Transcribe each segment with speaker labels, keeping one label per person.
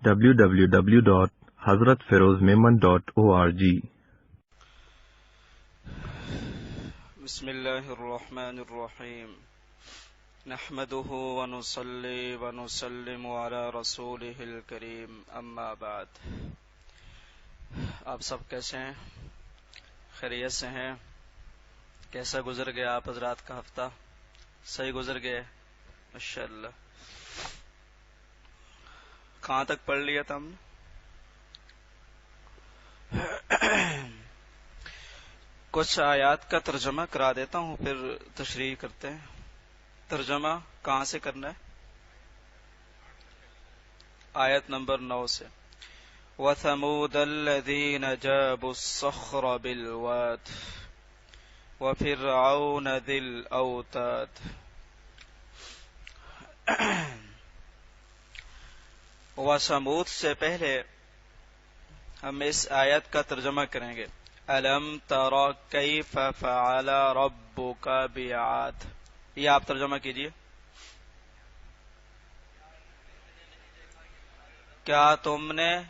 Speaker 1: www.hazratfirozmemon.org.
Speaker 2: بسم اللہ الرحمن الرحیم نحمده ونصلی ونسلم علی رسولہ الکریم اما بعد. آپ سب کیسے ہیں؟ خیریت سے ہیں؟ کیسا گزر گیا آپ حضرات کا ہفتہ؟ صحیح گزر گئے؟ ماشاءاللہ. کہاں تک پڑھ لیا تھا ہم نے؟ کچھ آیات کا ترجمہ کرا دیتا ہوں پھر تشریح کرتے ہیں. ترجمہ کہاں سے کرنا ہے؟ آیت نمبر 9 سے. وَثَمُودَ الَّذِينَ جَابُوا الصَّخْرَ بِالْوَادِ وَفِرْعَوْنَ ذِي الْأَوْتَادِ. وَثَمُود سے پہلے ہم اس آیت کا ترجمہ کریں گے. أَلَمْ تَرَ كَيْفَ فَعَلَ رَبُّكَ بِعَادٍ. یہ آپ ترجمہ کیجئے. کیا تم نے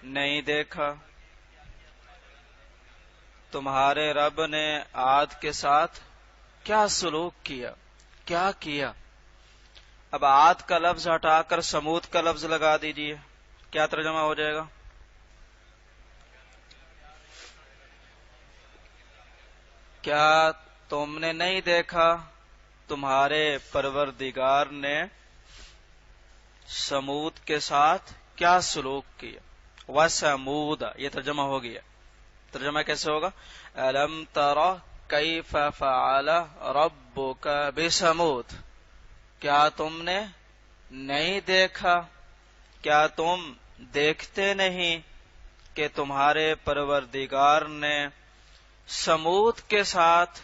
Speaker 2: نہیں دیکھا تمہارے رب نے عاد کے ساتھ کیا سلوک کیا، کیا کیا. اب عاد کا لفظ ہٹا کر سمود کا لفظ لگا دیجئے. کیا ترجمہ ہو جائے گا؟ کیا تم نے نہیں دیکھا تمہارے پروردگار نے سمود کے ساتھ کیا سلوک کیا. وَثَمُودَ یہ ترجمہ ہو گیا. ترجمہ کیسے ہوگا؟ أَلَمْ تَرَ كَيْفَ فَعَلَ رَبُّكَ بِثَمُودَ. کیا تم نے نہیں دیکھا، کیا تم دیکھتے نہیں کہ تمہارے پروردگار نے سمود کے ساتھ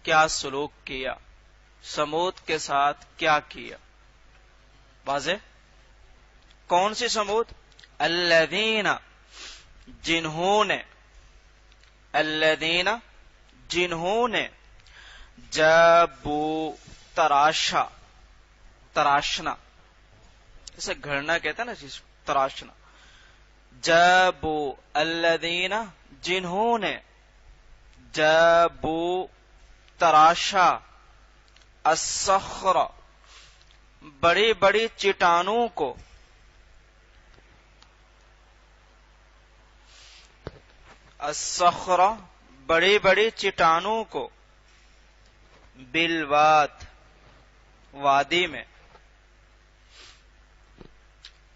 Speaker 2: کیا سلوک کیا، سمود کے ساتھ کیا کیا. واضح؟ کون سی سمود؟ الذین جنہوں نے، الذین جنہوں نے جابو تراشا، تراشنا اسے گھڑنا کہتا ہے نا چیز، تراشنا. جابو الذین جنہوں نے جابو تراشا الصخر بڑی بڑی چٹانوں کو، الصخر بڑی بڑی چٹانوں کو، بالواد وادی میں.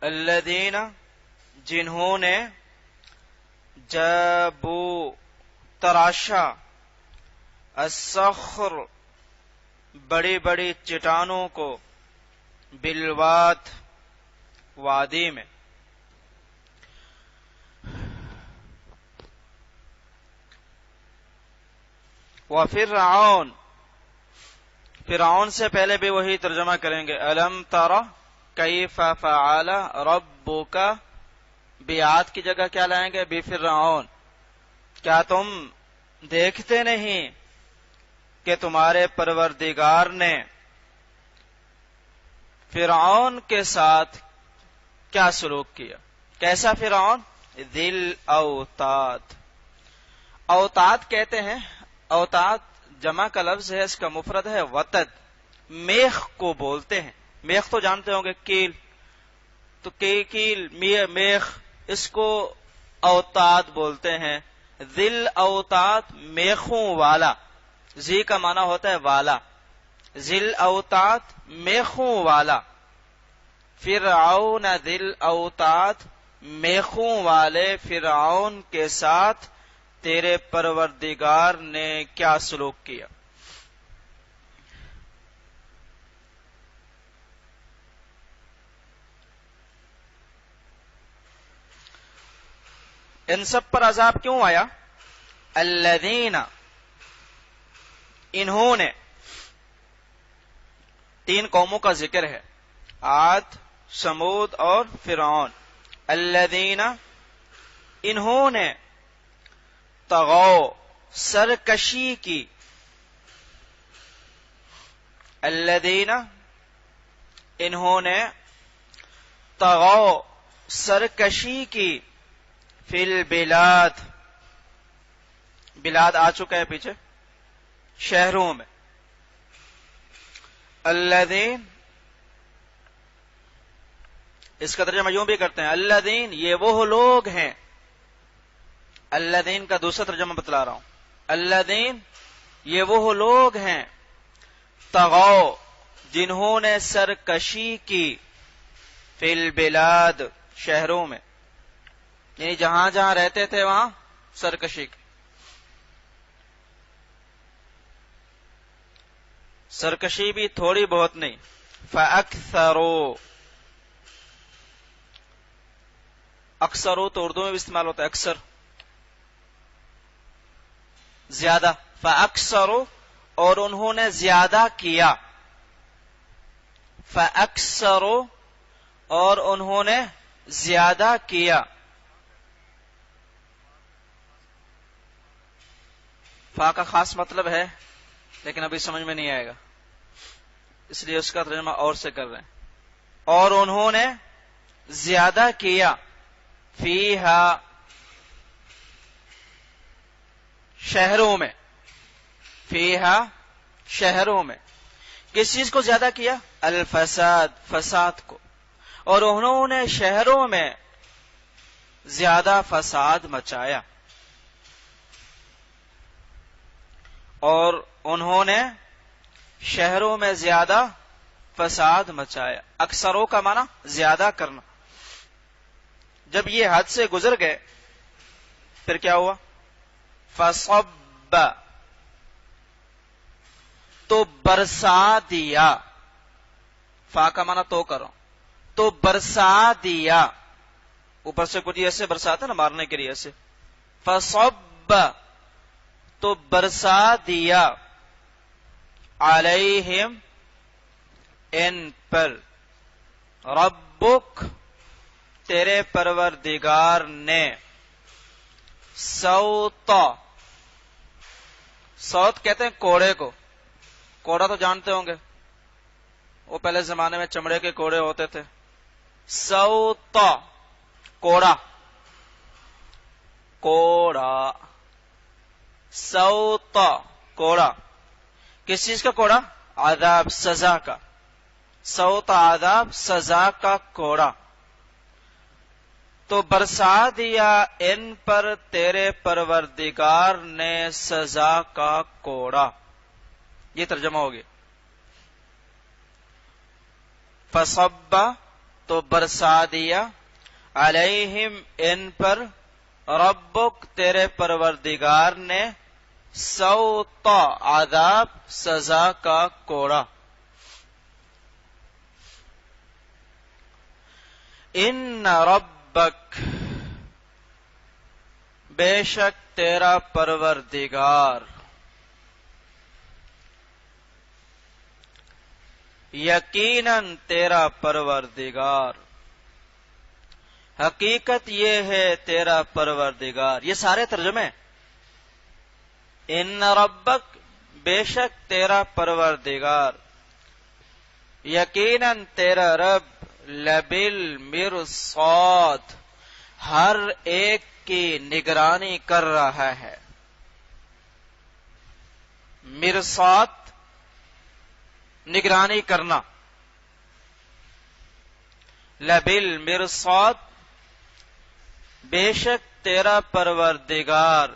Speaker 2: الذین جنہوں نے جابو تراشا الصخر بڑی بڑی چٹانوں کو، بالواد وادی میں. وَفِرْعَوْنَ فرعون سے پہلے بھی وہی ترجمہ کریں گے. أَلَمْ تَرَ كَيْفَ فَعَلَ رَبُّكَ بعاد کی جگہ کیا لائیں گے؟ بِفِرْعَوْنَ. کیا تم دیکھتے نہیں کہ تمہارے پروردگار نے فرعون کے ساتھ کیا سلوک کیا. کیسا فرعون؟ ذی الاوتاد. اوتاد کہتے ہیں، اوتاد جمع کا لفظ ہے، اس کا مفرد ہے وتد. میخ کو بولتے ہیں. میخ تو جانتے ہوں گے، کیل. تو کیل میخ، اس کو اوتاد بولتے ہیں. ذل اوتاد میخوں والا. زی کا معنی ہوتا ہے والا. ذل اوتاد میخوں والا. فرعون ذل اوتاد میخوں والے فرعون کے ساتھ تیرے پروردگار نے کیا سلوک کیا. ان سب پر عذاب کیوں آیا؟ الذین انہوں نے. تین قوموں کا ذکر ہے، عاد، سمود اور فرعون. الذین انہوں نے طغوا سرکشی کی. الذین انہوں نے طغوا سرکشی کی فی البلاد، بلاد آ چکا ہے پیچھے، شہروں میں. الذین، اس کا ترجمہ یوں بھی کرتے ہیں الذین، یہ وہ لوگ ہیں. الذین کا دوسرا ترجمہ بتلا رہا ہوں. الذین، یہ وہ لوگ ہیں، طغوا، جنہوں نے سرکشی کی، فی البلاد، شہروں میں، یعنی جہاں جہاں رہتے تھے وہاں سرکشی کی. سرکشی بھی تھوڑی بہت نہیں. فَأَكْثَرُوا، اکثرو تو اردو میں بھی استعمال ہوتا ہے، اکثر، زیادہ. فَأَكْثَرُوا، اور انہوں نے زیادہ کیا. فَأَكْثَرُوا، اور انہوں نے زیادہ کیا. فا کا خاص مطلب ہے لیکن ابھی سمجھ میں نہیں آئے گا، اس لیے اس کا ترجمہ اور سے کر رہے ہیں. اور انہوں نے زیادہ کیا، فیہا، شہروں میں، فیہا، شہروں میں. کس چیز کو زیادہ کیا؟ الفساد، فساد کو. اور انہوں نے شہروں میں زیادہ فساد مچایا. اور انہوں نے شہروں میں زیادہ فساد مچایا. اکثروں کا معنی زیادہ کرنا. جب یہ حد سے گزر گئے پھر کیا ہوا؟ فصب، تو برسا دیا. فا کا معنی تو کرو، تو برسا دیا. اوپر سے کچھ ایسے برساتا نا مارنے کے لیے ایسے. فصب، تو برسا دیا. علیہم، ان پر. ربک، تیرے پروردگار نے. سوط، سوط کہتے ہیں کوڑے کو. کوڑا تو جانتے ہوں گے، وہ پہلے زمانے میں چمڑے کے کوڑے ہوتے تھے. سوط، کوڑا، کوڑا. سوط، کوڑا. کس چیز کا کوڑا؟ عذاب، سزا کا. سوط، عذاب، سزا کا کوڑا. تو برسا دیا ان پر تیرے پروردگار نے سزا کا کوڑا. یہ ترجمہ ہو گیا. فصب، تو برسا دیا. علیہم، ان پر. ربک، تیرے پروردگار نے. سوط، عذاب، سزا کا کوڑا. ان ربک، بے شک تیرا پروردگار. یقیناً تیرا پروردگار. حقیقت یہ ہے تیرا پروردگار. یہ سارے ترجمے. ان ربک، بے شک تیرا پروردگار. یقیناً تیرا رب. لبالمرصاد، ہر ایک کی نگرانی کر رہا ہے. مرصاد، نگرانی کرنا. لبالمرصاد، بے شک تیرا پروردگار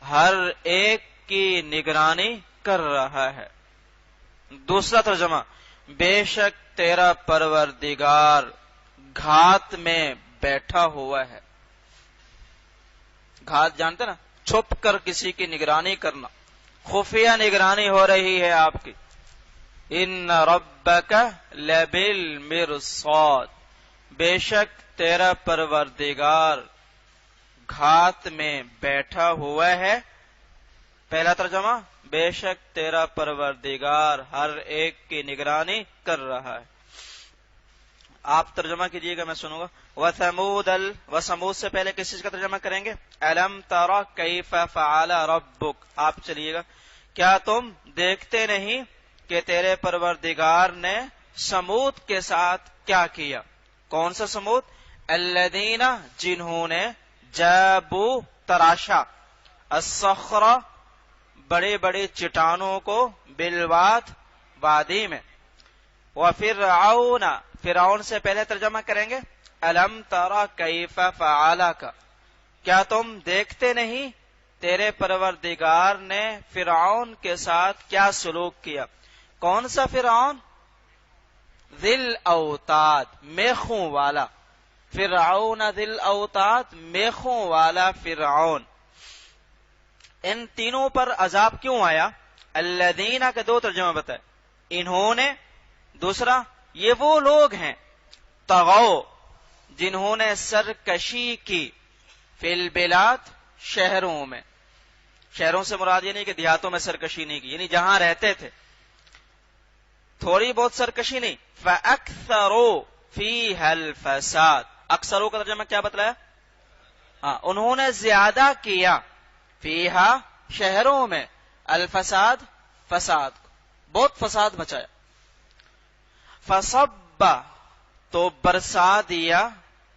Speaker 2: ہر ایک کی نگرانی کر رہا ہے. دوسرا ترجمہ، بے شک تیرا پروردگار گھات میں بیٹھا ہوا ہے. گھات جانتے نا، چھپ کر کسی کی نگرانی کرنا. خفیہ نگرانی ہو رہی ہے آپ کی. ان ربک لبالمرصاد، بے شک تیرا پروردگار گھات میں بیٹھا ہوا ہے. پہلا ترجمہ، بے شک تیرا پروردگار ہر ایک کی نگرانی کر رہا ہے. آپ ترجمہ کیجئے گا، میں سنوں گا. وَثَمُودَ، وَثَمُود سے پہلے کس چیز کا ترجمہ کریں گے؟ أَلَمْ تَرَ كَيْفَ فَعَلَ رَبُّكَ. آپ چلیے گا. کیا تم دیکھتے نہیں کہ تیرے پروردگار نے سمود کے ساتھ کیا کیا؟ کون سا سمود؟ الذین جنہوں نے جابو تراشا الصخر بڑے بڑے چٹانوں کو بالواد وادی میں وفرعون فرعون سے پہلے ترجمہ کریں گے الم ترى کیف فعل کا کیا تم دیکھتے نہیں تیرے پروردگار نے فرعون کے ساتھ کیا سلوک کیا. کون سا فرعون؟ ذی الاوتاد میخوں والا فرعون ذی الاوتاد میخوں والا فرعون. ان تینوں پر عذاب کیوں آیا؟ الذین کے دو ترجمہ بتائے. انہوں نے، دوسرا یہ وہ لوگ ہیں طغوا جنہوں نے سرکشی کی فی البلاد شہروں میں. شہروں سے مراد یہ نہیں کہ دیہاتوں میں سرکشی نہیں کی، یعنی جہاں رہتے تھے تھوڑی بہت سرکشی نہیں. فَأَكْثَرُوا فِيهَا الْفَسَادَ اکثروں کا ترجمہ کیا بتلایا؟ انہوں نے زیادہ کیا فیہا شہروں میں الفساد فساد بہت فساد مچایا. فصب تو برسا دیا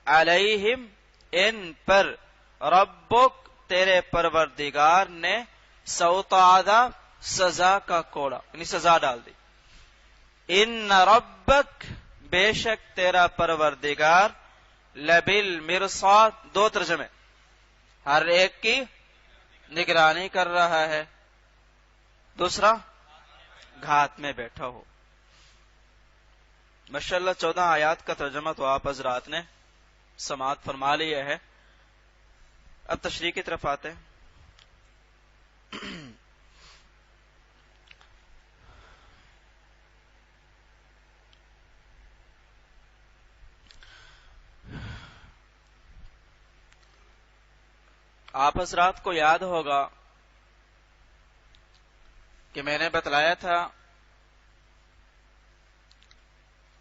Speaker 2: علیہم ان پر ربک تیرے پروردگار نے سوط عذاب سزا کا کوڑا، یعنی سزا ڈال دی. ان ربک بے شک تیرا پروردگار لبالمرصاد دو ترجمے ہر ایک کی نگرانی کر رہا ہے. دوسرا گھات میں بیٹھا ہو. ماشاءاللہ 14 آیات کا ترجمہ تو آپ حضرات نے سماعت فرما لیا ہے. اب تشریح کی طرف آتے ہیں. آپ حضرات کو یاد ہوگا کہ میں نے بتلایا تھا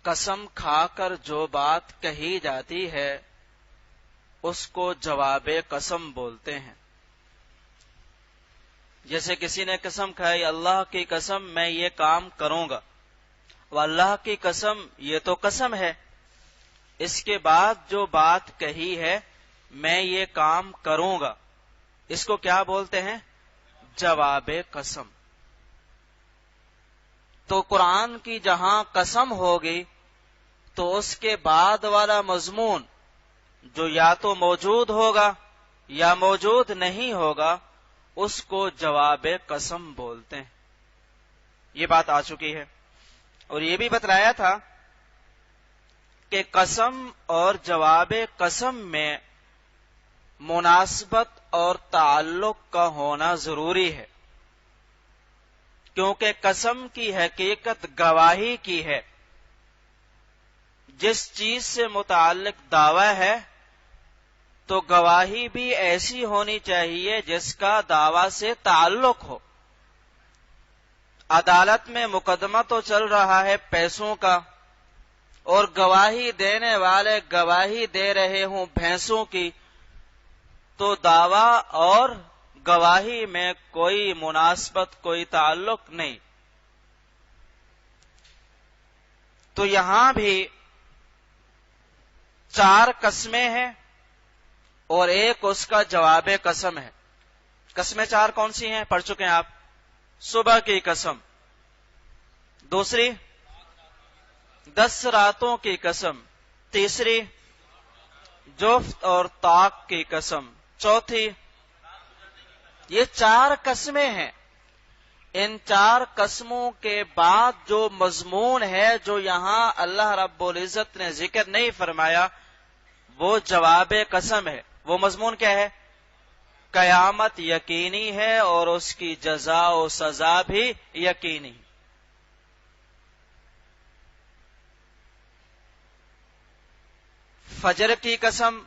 Speaker 2: قسم کھا کر جو بات کہی جاتی ہے اس کو جواب قسم بولتے ہیں. جیسے کسی نے قسم کھائی اللہ کی قسم میں یہ کام کروں گا، وہ اللہ کی قسم یہ تو قسم ہے، اس کے بعد جو بات کہی ہے میں یہ کام کروں گا، اس کو کیا بولتے ہیں؟ جواب قسم. تو قرآن کی جہاں قسم ہوگی تو اس کے بعد والا مضمون جو یا تو موجود ہوگا یا موجود نہیں ہوگا اس کو جواب قسم بولتے ہیں. یہ بات آ چکی ہے. اور یہ بھی بتلایا تھا کہ قسم اور جواب قسم میں مناسبت اور تعلق کا ہونا ضروری ہے، کیونکہ قسم کی حقیقت گواہی کی ہے. جس چیز سے متعلق دعویٰ ہے تو گواہی بھی ایسی ہونی چاہیے جس کا دعویٰ سے تعلق ہو. عدالت میں مقدمہ تو چل رہا ہے پیسوں کا اور گواہی دینے والے گواہی دے رہے ہوں بھینسوں کی، تو دعویٰ اور گواہی میں کوئی مناسبت کوئی تعلق نہیں. تو یہاں بھی 4 قسمیں ہیں اور ایک اس کا جواب قسم ہے. قسمیں 4 کون سی ہیں؟ پڑھ چکے ہیں آپ. صبح کی قسم، دوسری 10 راتوں کی قسم، تیسری جفت اور طاق کی قسم، چوتھی. یہ 4 قسمیں ہیں. ان 4 قسموں کے بعد جو مضمون ہے جو یہاں اللہ رب العزت نے ذکر نہیں فرمایا وہ جواب قسم ہے. وہ مضمون کیا ہے؟ قیامت یقینی ہے اور اس کی جزا و سزا بھی یقینی. فجر کی قسم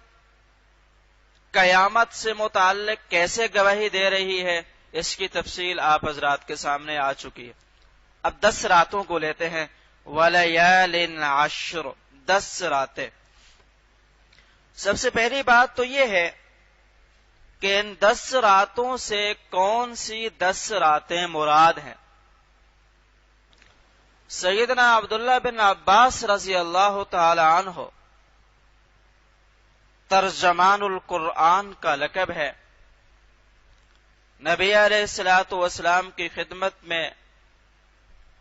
Speaker 2: قیامت سے متعلق کیسے گواہی دے رہی ہے اس کی تفصیل آپ حضرات کے سامنے آ چکی ہے. اب 10 راتوں کو لیتے ہیں. وَلَيَالٍ عَشْرٍ 10 راتیں. سب سے پہلی بات تو یہ ہے کہ ان 10 راتوں سے کون سی 10 راتیں مراد ہیں. سیدنا عبداللہ بن عباس رضی اللہ تعالی عنہ ترجمان القرآن کا لقب ہے۔ نبی علیہ الصلوۃ والسلام کی خدمت میں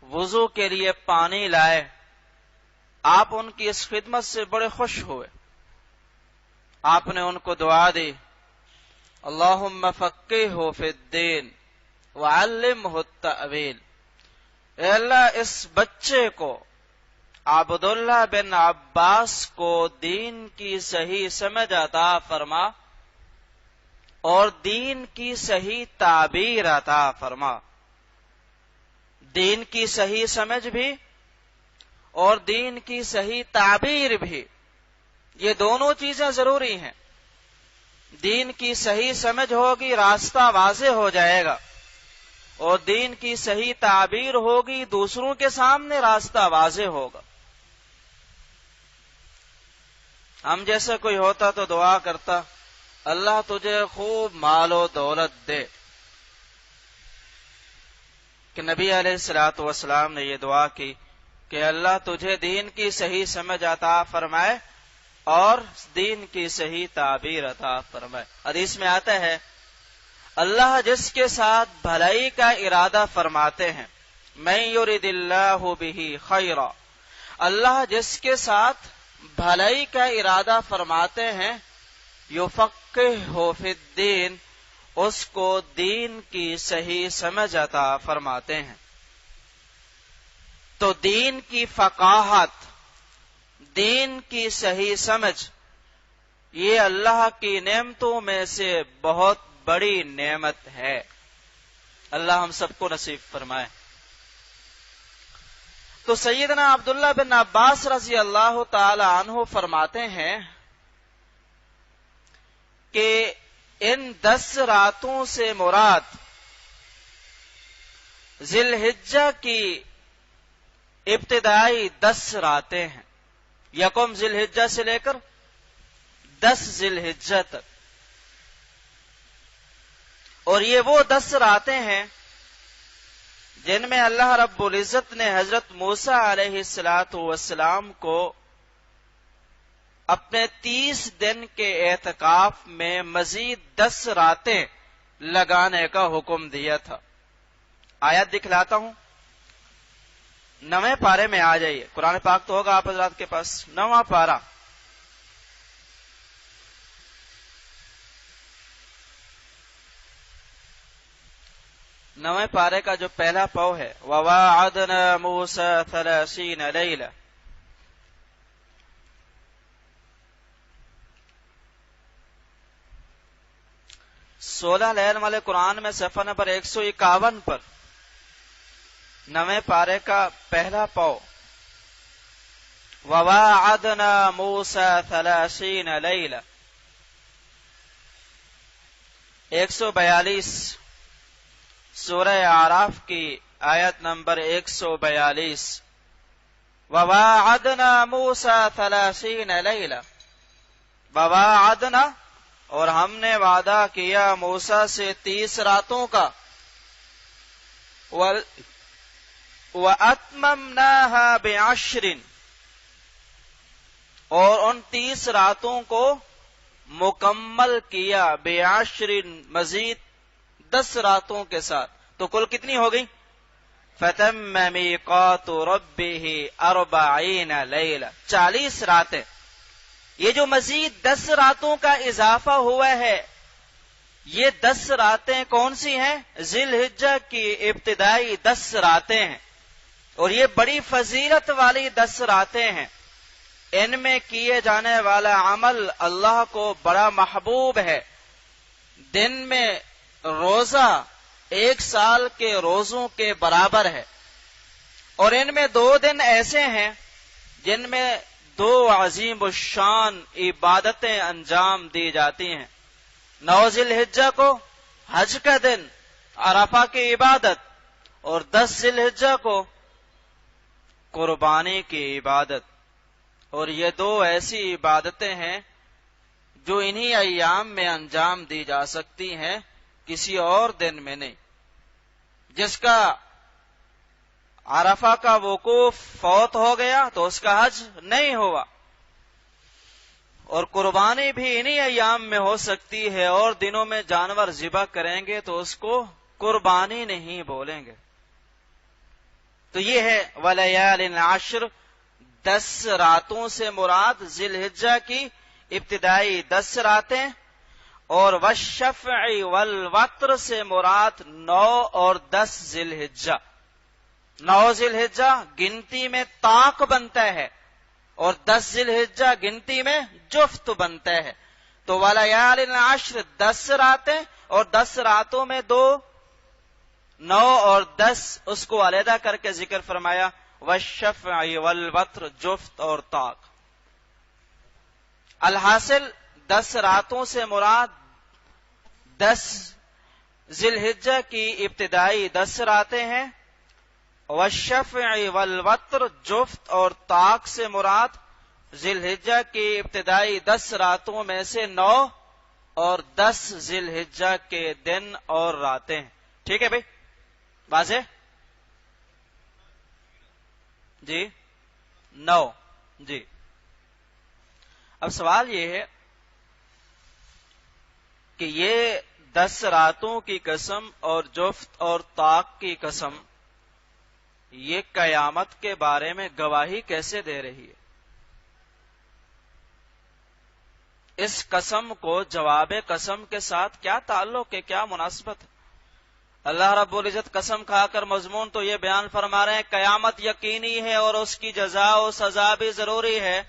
Speaker 2: وضو کے لیے پانی لائے، آپ ان کی اس خدمت سے بڑے خوش ہوئے۔ آپ نے ان کو دعا دی، اللہم فقہہ فی الدین وعلمہ التأویل، اے اللہ اس بچے کو عبداللہ بن عباس کو دین کی صحیح سمجھ عطا فرما اور دین کی صحیح تعبیر عطا فرما۔ دین کی صحیح سمجھ بھی اور دین کی صحیح تعبیر بھی، یہ دونوں چیزیں ضروری ہیں۔ دین کی صحیح سمجھ ہوگی، راستہ واضح ہو جائے گا، اور دین کی صحیح تعبیر ہوگی، دوسروں کے سامنے راستہ واضح ہوگا۔ ہم جیسے کوئی ہوتا تو دعا کرتا، اللہ تجھے خوب مال و دولت دے، کہ نبی علیہ الصلوۃ والسلام نے یہ دعا کی کہ اللہ تجھے دین کی صحیح سمجھ عطا فرمائے اور دین کی صحیح تعبیر عطا فرمائے۔ حدیث میں آتا ہے اللہ جس کے ساتھ بھلائی کا ارادہ فرماتے ہیں، من یرد اللہ بہ خیرا، اللہ جس کے ساتھ بھلائی کا ارادہ فرماتے ہیں، یفقہہ فی الدین، اس کو دین کی صحیح سمجھ عطا فرماتے ہیں۔ تو دین کی فقاہت، دین کی صحیح سمجھ، یہ اللہ کی نعمتوں میں سے بہت بڑی نعمت ہے۔ اللہ ہم سب کو نصیب فرمائے۔ تو سیدنا عبداللہ بن عباس رضی اللہ تعالی عنہ فرماتے ہیں کہ ان 10 راتوں سے مراد ذی الحجہ کی ابتدائی 10 راتیں ہیں، یکم ذی الحجہ سے لے کر 10 ذی الحجہ تک، اور یہ وہ 10 راتیں ہیں جن میں اللہ رب العزت نے حضرت موسیٰ علیہ السلام کو اپنے 30 دن کے اعتکاف میں مزید 10 راتیں لگانے کا حکم دیا تھا۔ آیت دکھلاتا ہوں، 9ویں پارے میں آ جائیے، قرآن پاک تو ہوگا آپ حضرات کے پاس، 9واں پارہ، نویں پارے کا جو پہلا پاؤ ہے، وَوَاعَدْنَا مُوسَىٰ 30 لَيْلَةً، 16 لیل والے قرآن میں صفحہ نمبر 151 پر 9ویں پارے کا پہلا پاؤ، وَوَاعَدْنَا مُوسَىٰ 30 لَيْلَةً، 142 سورہ اعراف کی آیت نمبر 142، وَوَاعَدْنَا مُوسَىٰ 30 لَيْلَةً، وَوَاعَدْنَا، اور ہم نے وعدہ کیا موسیٰ سے 30 راتوں کا، وَأَتْمَمْنَاهَا بِعَشْرٍ، اور ان 30 راتوں کو مکمل کیا، بعشر، مزید 10 راتوں کے ساتھ، تو کل کتنی ہو گئی؟ فَتَمَّ مِيقَاتُ رَبِّهِ 40 لَيْلَةً، 40 راتیں۔ یہ جو مزید 10 راتوں کا اضافہ ہوا ہے، یہ 10 راتیں کون سی ہیں؟ ذی الحجہ کی ابتدائی 10 راتیں ہیں، اور یہ بڑی فضیلت والی 10 راتیں ہیں۔ ان میں کیے جانے والا عمل اللہ کو بڑا محبوب ہے۔ دن میں روزہ 1 سال کے روزوں کے برابر ہے، اور ان میں 2 دن ایسے ہیں جن میں 2 عظیم الشان عبادتیں انجام دی جاتی ہیں۔ 9 ذی الحجہ کو حج کا دن، عرفہ کی عبادت، اور 10 ذی الحجہ کو قربانی کی عبادت، اور یہ 2 ایسی عبادتیں ہیں جو انہی ایام میں انجام دی جا سکتی ہیں، کسی اور دن میں نہیں۔ جس کا عرفہ کا وقوف فوت ہو گیا تو اس کا حج نہیں ہوا، اور قربانی بھی انہی ایام میں ہو سکتی ہے، اور دنوں میں جانور ذبح کریں گے تو اس کو قربانی نہیں بولیں گے۔ تو یہ ہے وَلَيَالٍ عَشْرٍ، 10 راتوں سے مراد ذی الحجہ کی ابتدائی 10 راتیں، اور وَالشَّفْعِ وَالْوَتْرِ سے مراد 9 اور 10 ذی الحجہ۔ 9 ذی الحجہ گنتی میں طاق بنتا ہے، اور 10 ذی الحجہ گنتی میں جفت بنتا ہے۔ تو وَلَيَالٍ عَشْرٍ 10 راتیں، اور 10 راتوں میں 2 9 اور 10 اس کو علیحدہ کر کے ذکر فرمایا، وَالشَّفْعِ وَالْوَتْرِ جفت اور طاق۔ الحاصل 10 راتوں سے مراد 10 ذی الحجہ کی ابتدائی 10 راتیں ہیں، وَالشَّفْعِ وَالْوَتْرِ جفت اور طاق سے مراد ذی الحجہ کی ابتدائی 10 راتوں میں سے 9 اور 10 ذی الحجہ کے دن اور راتیں ہیں۔ ٹھیک ہے بھائی، واضح؟ جی 9 جی۔ اب سوال یہ ہے کہ یہ 10 راتوں کی قسم اور جفت اور طاق کی قسم یہ قیامت کے بارے میں گواہی کیسے دے رہی ہے؟ اس قسم کو جواب قسم کے ساتھ کیا تعلق ہے، کیا مناسبت ہے؟ اللہ رب العزت قسم کھا کر مضمون تو یہ بیان فرما رہے ہیں قیامت یقینی ہے اور اس کی جزا و سزا بھی ضروری ہے،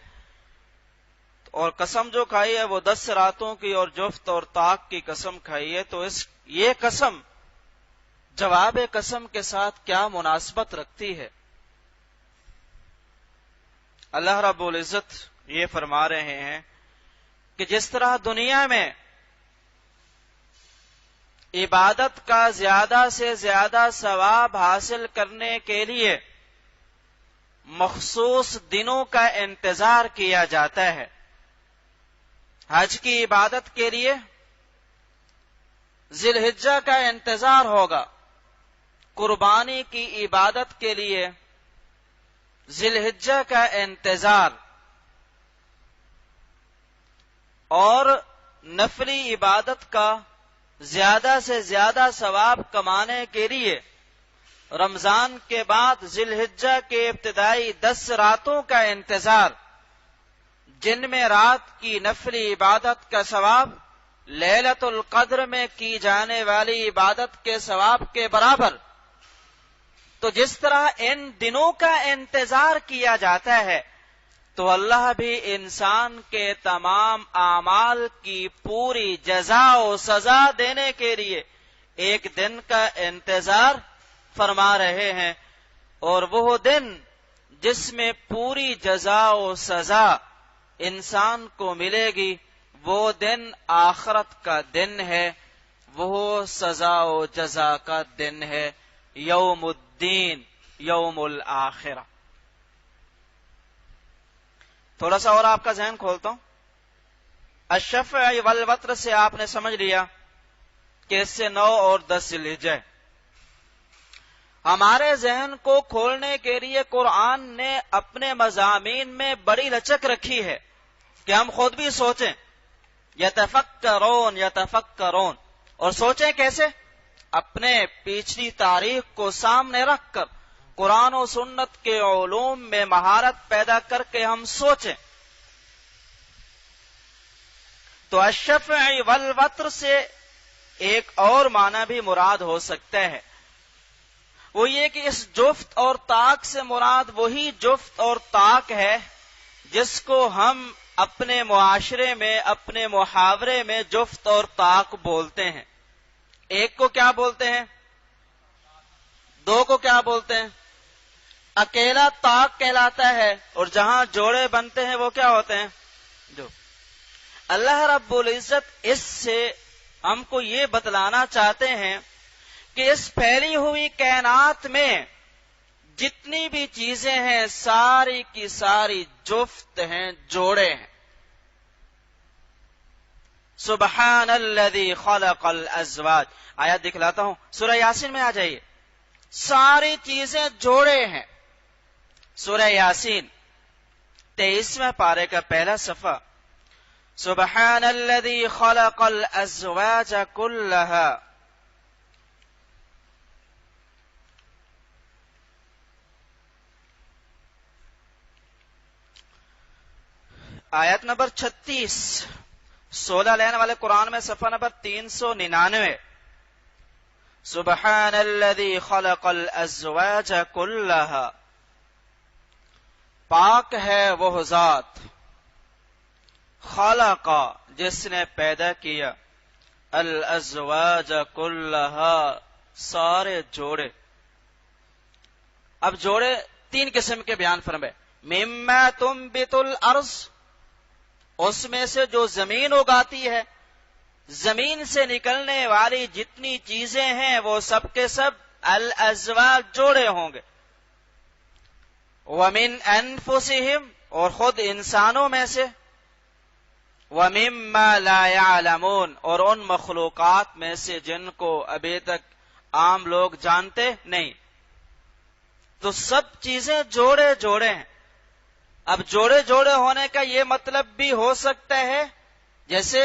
Speaker 2: اور قسم جو کھائی ہے وہ 10 راتوں کی اور جفت اور طاق کی قسم کھائی ہے، تو یہ قسم جواب قسم کے ساتھ کیا مناسبت رکھتی ہے؟ اللہ رب العزت یہ فرما رہے ہیں کہ جس طرح دنیا میں عبادت کا زیادہ سے زیادہ ثواب حاصل کرنے کے لیے مخصوص دنوں کا انتظار کیا جاتا ہے، حج کی عبادت کے لیے ذی الحجہ کا انتظار ہوگا، قربانی کی عبادت کے لیے ذی الحجہ کا انتظار، اور نفلی عبادت کا زیادہ سے زیادہ ثواب کمانے کے لیے رمضان کے بعد ذی الحجہ کے ابتدائی 10 راتوں کا انتظار، جن میں رات کی نفلی عبادت کا ثواب لیلۃ القدر میں کی جانے والی عبادت کے ثواب کے برابر۔ تو جس طرح ان دنوں کا انتظار کیا جاتا ہے، تو اللہ بھی انسان کے تمام اعمال کی پوری جزا و سزا دینے کے لیے ایک دن کا انتظار فرما رہے ہیں، اور وہ دن جس میں پوری جزا و سزا انسان کو ملے گی، وہ دن آخرت کا دن ہے، وہ سزا و جزا کا دن ہے، یوم الدین، یوم الآخرہ۔ تھوڑا سا اور آپ کا ذہن کھولتا ہوں۔ الشفع والوتر سے آپ نے سمجھ لیا کہ اس سے 9 اور 10 ذی الحجہ۔ ہمارے ذہن کو کھولنے کے لیے قرآن نے اپنے مضامین میں بڑی لچک رکھی ہے کہ ہم خود بھی سوچیں، یتفکرون، اور سوچیں کیسے؟ اپنے پچھلی تاریخ کو سامنے رکھ کر قرآن و سنت کے علوم میں مہارت پیدا کر کے ہم سوچیں۔ تو الشفع والوتر سے ایک اور معنی بھی مراد ہو سکتا ہے، وہ یہ کہ اس جفت اور طاق سے مراد وہی جفت اور طاق ہے جس کو ہم اپنے معاشرے میں، اپنے محاورے میں جفت اور طاق بولتے ہیں۔ ایک کو کیا بولتے ہیں؟ 2 کو کیا بولتے ہیں؟ اکیلا طاق کہلاتا ہے، اور جہاں جوڑے بنتے ہیں وہ کیا ہوتے ہیں؟ جو اللہ رب العزت اس سے ہم کو یہ بتلانا چاہتے ہیں کہ اس پھیلی ہوئی کائنات میں جتنی بھی چیزیں ہیں ساری کی ساری جفت ہیں، جوڑے ہیں۔ سبحان الذی خلق الازواج، آیات دکھلاتا ہوں، سورہ یاسین میں آ جائیے۔ ساری چیزیں جوڑے ہیں۔ سورہ یاسین 23ویں پارے کا پہلا صفحہ، سبحان الذي خلق الازواج كلها. آیت نمبر 36 16 لین والے قرآن میں صفحہ نمبر 399. سبحان الذي خلق الازواج كلها. پاک ہے وہ ذات خلق جس نے پیدا کیا الازواج كلها سارے جوڑے. اب جوڑے تین قسم کے بیان فرمائے. مما تنبت الارض اس میں سے جو زمین اگاتی ہے، زمین سے نکلنے والی جتنی چیزیں ہیں وہ سب کے سب الازواج جوڑے ہوں گے. ومن انفسہم اور خود انسانوں میں سے، ومما لا يعلمون اور ان مخلوقات میں سے جن کو ابھی تک عام لوگ جانتے نہیں. تو سب چیزیں جوڑے جوڑے ہیں. اب جوڑے جوڑے ہونے کا یہ مطلب بھی ہو سکتا ہے جیسے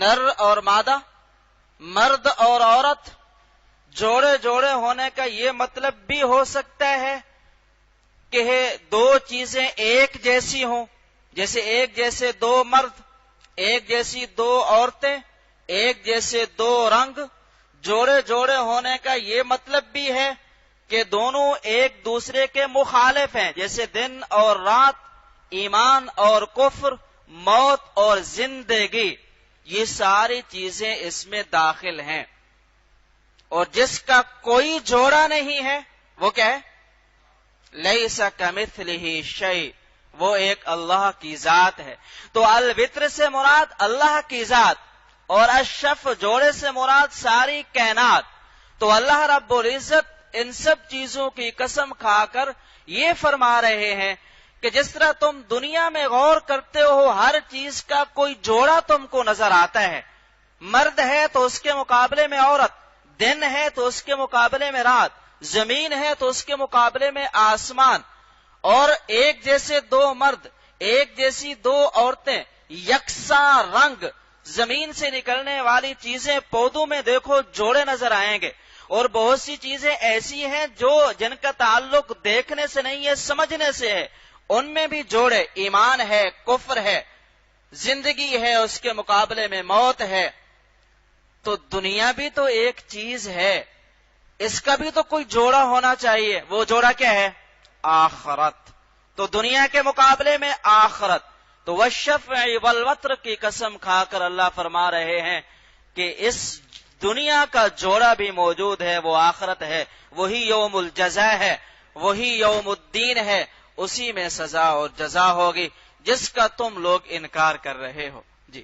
Speaker 2: نر اور مادہ، مرد اور عورت. جوڑے جوڑے ہونے کا یہ مطلب بھی ہو سکتا ہے کہ دو چیزیں ایک جیسی ہوں، جیسے ایک جیسے دو مرد، ایک جیسی دو عورتیں، ایک جیسے دو رنگ. جوڑے جوڑے ہونے کا یہ مطلب بھی ہے کہ دونوں ایک دوسرے کے مخالف ہیں، جیسے دن اور رات، ایمان اور کفر، موت اور زندگی. یہ ساری چیزیں اس میں داخل ہیں. اور جس کا کوئی جوڑا نہیں ہے وہ کیا ہے؟ لیس کمثلہ شیء، وہ ایک اللہ کی ذات ہے. تو الوتر سے مراد اللہ کی ذات اور الشف جوڑے سے مراد ساری کائنات. تو اللہ رب العزت ان سب چیزوں کی قسم کھا کر یہ فرما رہے ہیں کہ جس طرح تم دنیا میں غور کرتے ہو ہر چیز کا کوئی جوڑا تم کو نظر آتا ہے. مرد ہے تو اس کے مقابلے میں عورت، دن ہے تو اس کے مقابلے میں رات، زمین ہے تو اس کے مقابلے میں آسمان. اور ایک جیسے دو مرد، ایک جیسی دو عورتیں، یکساں رنگ. زمین سے نکلنے والی چیزیں پودوں میں دیکھو جوڑے نظر آئیں گے. اور بہت سی چیزیں ایسی ہیں جو جن کا تعلق دیکھنے سے نہیں ہے، سمجھنے سے ہے. ان میں بھی جوڑے. ایمان ہے، کفر ہے، زندگی ہے، اس کے مقابلے میں موت ہے. تو دنیا بھی تو ایک چیز ہے، اس کا بھی تو کوئی جوڑا ہونا چاہیے. وہ جوڑا کیا ہے؟ آخرت. تو دنیا کے مقابلے میں آخرت. تو والشفع والوتر کی قسم کھا کر اللہ فرما رہے ہیں کہ اس دنیا کا جوڑا بھی موجود ہے، وہ آخرت ہے. وہی یوم الجزا ہے، وہی یوم الدین ہے. اسی میں سزا اور جزا ہوگی جس کا تم لوگ انکار کر رہے ہو. جی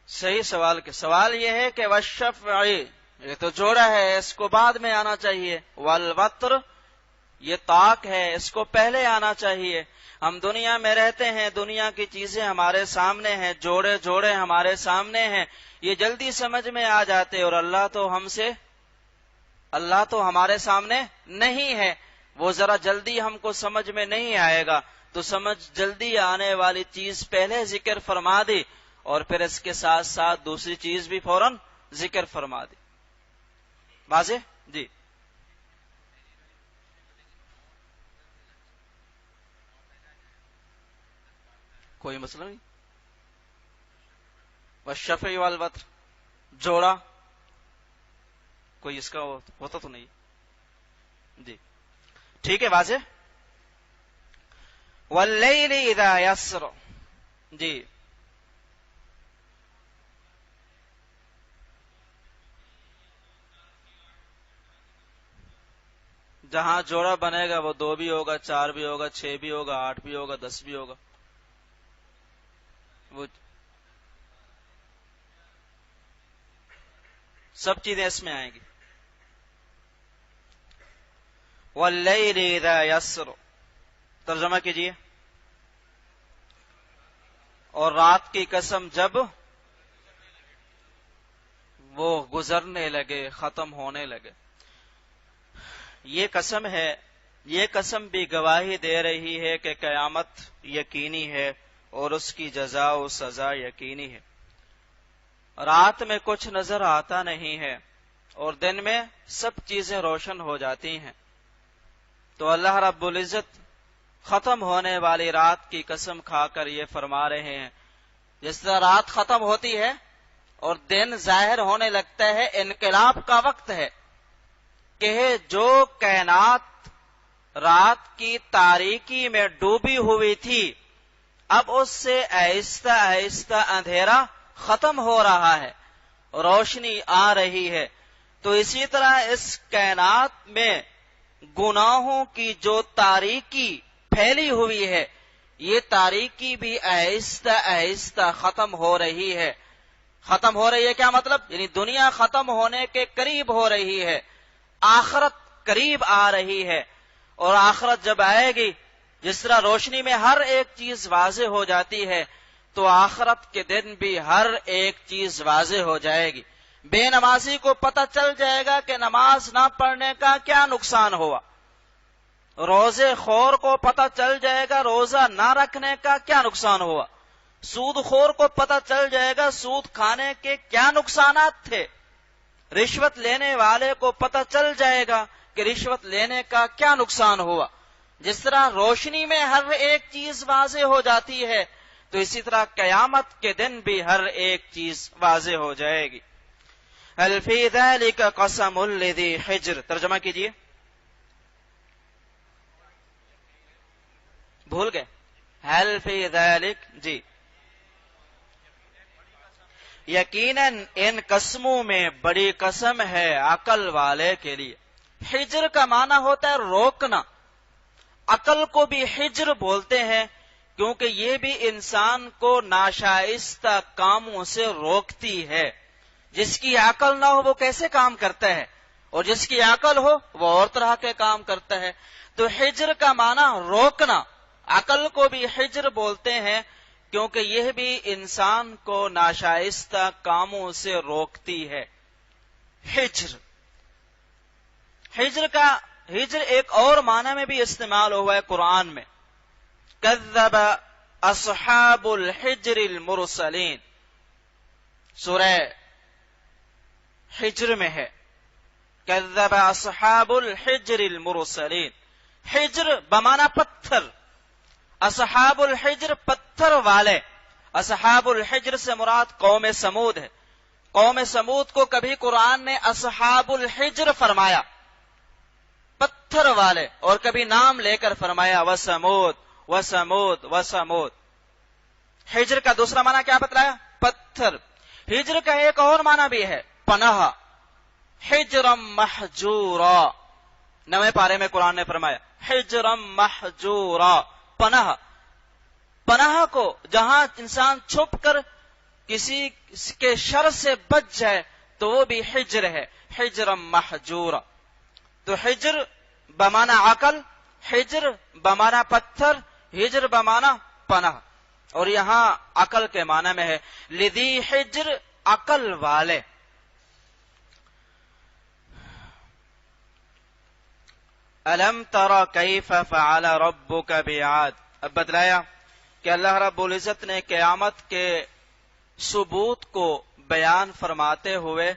Speaker 2: صحیح سوال کے سوال یہ ہے کہ والشفع یہ تو جوڑا ہے، اس کو بعد میں آنا چاہیے. والوتر یہ طاق ہے، اس کو پہلے آنا چاہیے. ہم دنیا میں رہتے ہیں، دنیا کی چیزیں ہمارے سامنے ہیں، جوڑے جوڑے ہمارے سامنے ہیں، یہ جلدی سمجھ میں آ جاتے. اور اللہ تو ہمارے سامنے نہیں ہے، وہ ذرا جلدی ہم کو سمجھ میں نہیں آئے گا. تو سمجھ جلدی آنے والی چیز پہلے ذکر فرما دی اور پھر اس کے ساتھ ساتھ دوسری چیز بھی فوراً ذکر فرما دی. واضح؟ جی کوئی مسئلہ نہیں. والشفع والوتر جوڑا کوئی اس کا ہوتا تو نہیں. جی ٹھیک ہے، واضح. واللیل اذا یسر. جی جہاں جوڑا بنے گا وہ 2 بھی ہوگا، 4 بھی ہوگا، 6 بھی ہوگا، 8 بھی ہوگا، 10 بھی ہوگا. وہ سب چیزیں اس میں آئیں گی. واللیل اذا یسر ترجمہ کیجئے. اور رات کی قسم جب وہ گزرنے لگے، ختم ہونے لگے. یہ قسم ہے یہ قسم بھی گواہی دے رہی ہے کہ قیامت یقینی ہے اور اس کی جزا و سزا یقینی ہے۔ رات میں کچھ نظر آتا نہیں ہے اور دن میں سب چیزیں روشن ہو جاتی ہیں، تو اللہ رب العزت ختم ہونے والی رات کی قسم کھا کر یہ فرما رہے ہیں، جس طرح رات ختم ہوتی ہے اور دن ظاہر ہونے لگتا ہے، انقلاب کا وقت ہے کہ جو کائنات رات کی تاریکی میں ڈوبی ہوئی تھی، اب اس سے آہستہ آہستہ اندھیرا ختم ہو رہا ہے، روشنی آ رہی ہے۔ تو اسی طرح اس کائنات میں گناہوں کی جو تاریکی پھیلی ہوئی ہے، یہ تاریکی بھی آہستہ آہستہ ختم ہو رہی ہے۔ ختم ہو رہی ہے کیا مطلب؟ یعنی دنیا ختم ہونے کے قریب ہو رہی ہے، آخرت قریب آ رہی ہے، اور آخرت جب آئے گی، جس طرح روشنی میں ہر ایک چیز واضح ہو جاتی ہے، تو آخرت کے دن بھی ہر ایک چیز واضح ہو جائے گی۔ بے نمازی کو پتہ چل جائے گا کہ نماز نہ پڑھنے کا کیا نقصان ہوا، روزے خور کو پتہ چل جائے گا روزہ نہ رکھنے کا کیا نقصان ہوا، سود خور کو پتہ چل جائے گا سود کھانے کے کیا نقصانات تھے، رشوت لینے والے کو پتہ چل جائے گا کہ رشوت لینے کا کیا نقصان ہوا۔ جس طرح روشنی میں ہر ایک چیز واضح ہو جاتی ہے، تو اسی طرح قیامت کے دن بھی ہر ایک چیز واضح ہو جائے گی۔ هل فی ذلک قسم لذی حجر، ترجمہ کیجئے۔ بھول گئے؟ هل فی ذلک، جی، یقیناً ان قسموں میں بڑی قسم ہے عقل والے کے لیے۔ حجر کا معنی ہوتا ہے روکنا، عقل کو بھی حجر بولتے ہیں کیونکہ یہ بھی انسان کو ناشائستہ کاموں سے روکتی ہے۔ جس کی عقل نہ ہو وہ کیسے کام کرتا ہے، اور جس کی عقل ہو وہ اور طرح کے کام کرتا ہے۔ تو حجر کا معنی روکنا، عقل کو بھی حجر بولتے ہیں کیونکہ یہ بھی انسان کو ناشائستہ کاموں سے روکتی ہے۔ ہجر ایک اور معنی میں بھی استعمال ہوا ہے قرآن میں۔ کذب اصحاب الحجر المرسلین، سورہ حجر میں ہے، کذب اصحاب الحجر المرسلین۔ حجر بمعنی پتھر، اصحاب الحجر پتھر والے۔ اصحاب الحجر سے مراد قوم سمود ہے۔ قوم سمود کو کبھی قرآن نے اصحاب الحجر فرمایا، پتھر والے، اور کبھی نام لے کر فرمایا وثمود وثمود وثمود۔ حجر کا دوسرا معنی کیا بتلایا؟ پتھر۔ ہجر کا ایک اور معنی بھی ہے پناہ، حجرم محجورا، 9ویں پارے میں قرآن نے فرمایا حجرم محجورا، پناہ۔ پناہ کو جہاں انسان چھپ کر کسی کے شر سے بچ جائے تو وہ بھی حجر ہے، حجرم محجورا۔ تو حجر بمانا عقل، حجر بمانا پتھر، ہجر بمانا پناہ، اور یہاں عقل کے معنی میں ہے لذی حجر، عقل والے۔ الم تر کیف فعل ربک بعاد، اب بتلایا کہ اللہ رب العزت نے قیامت کے ثبوت کو بیان فرماتے ہوئے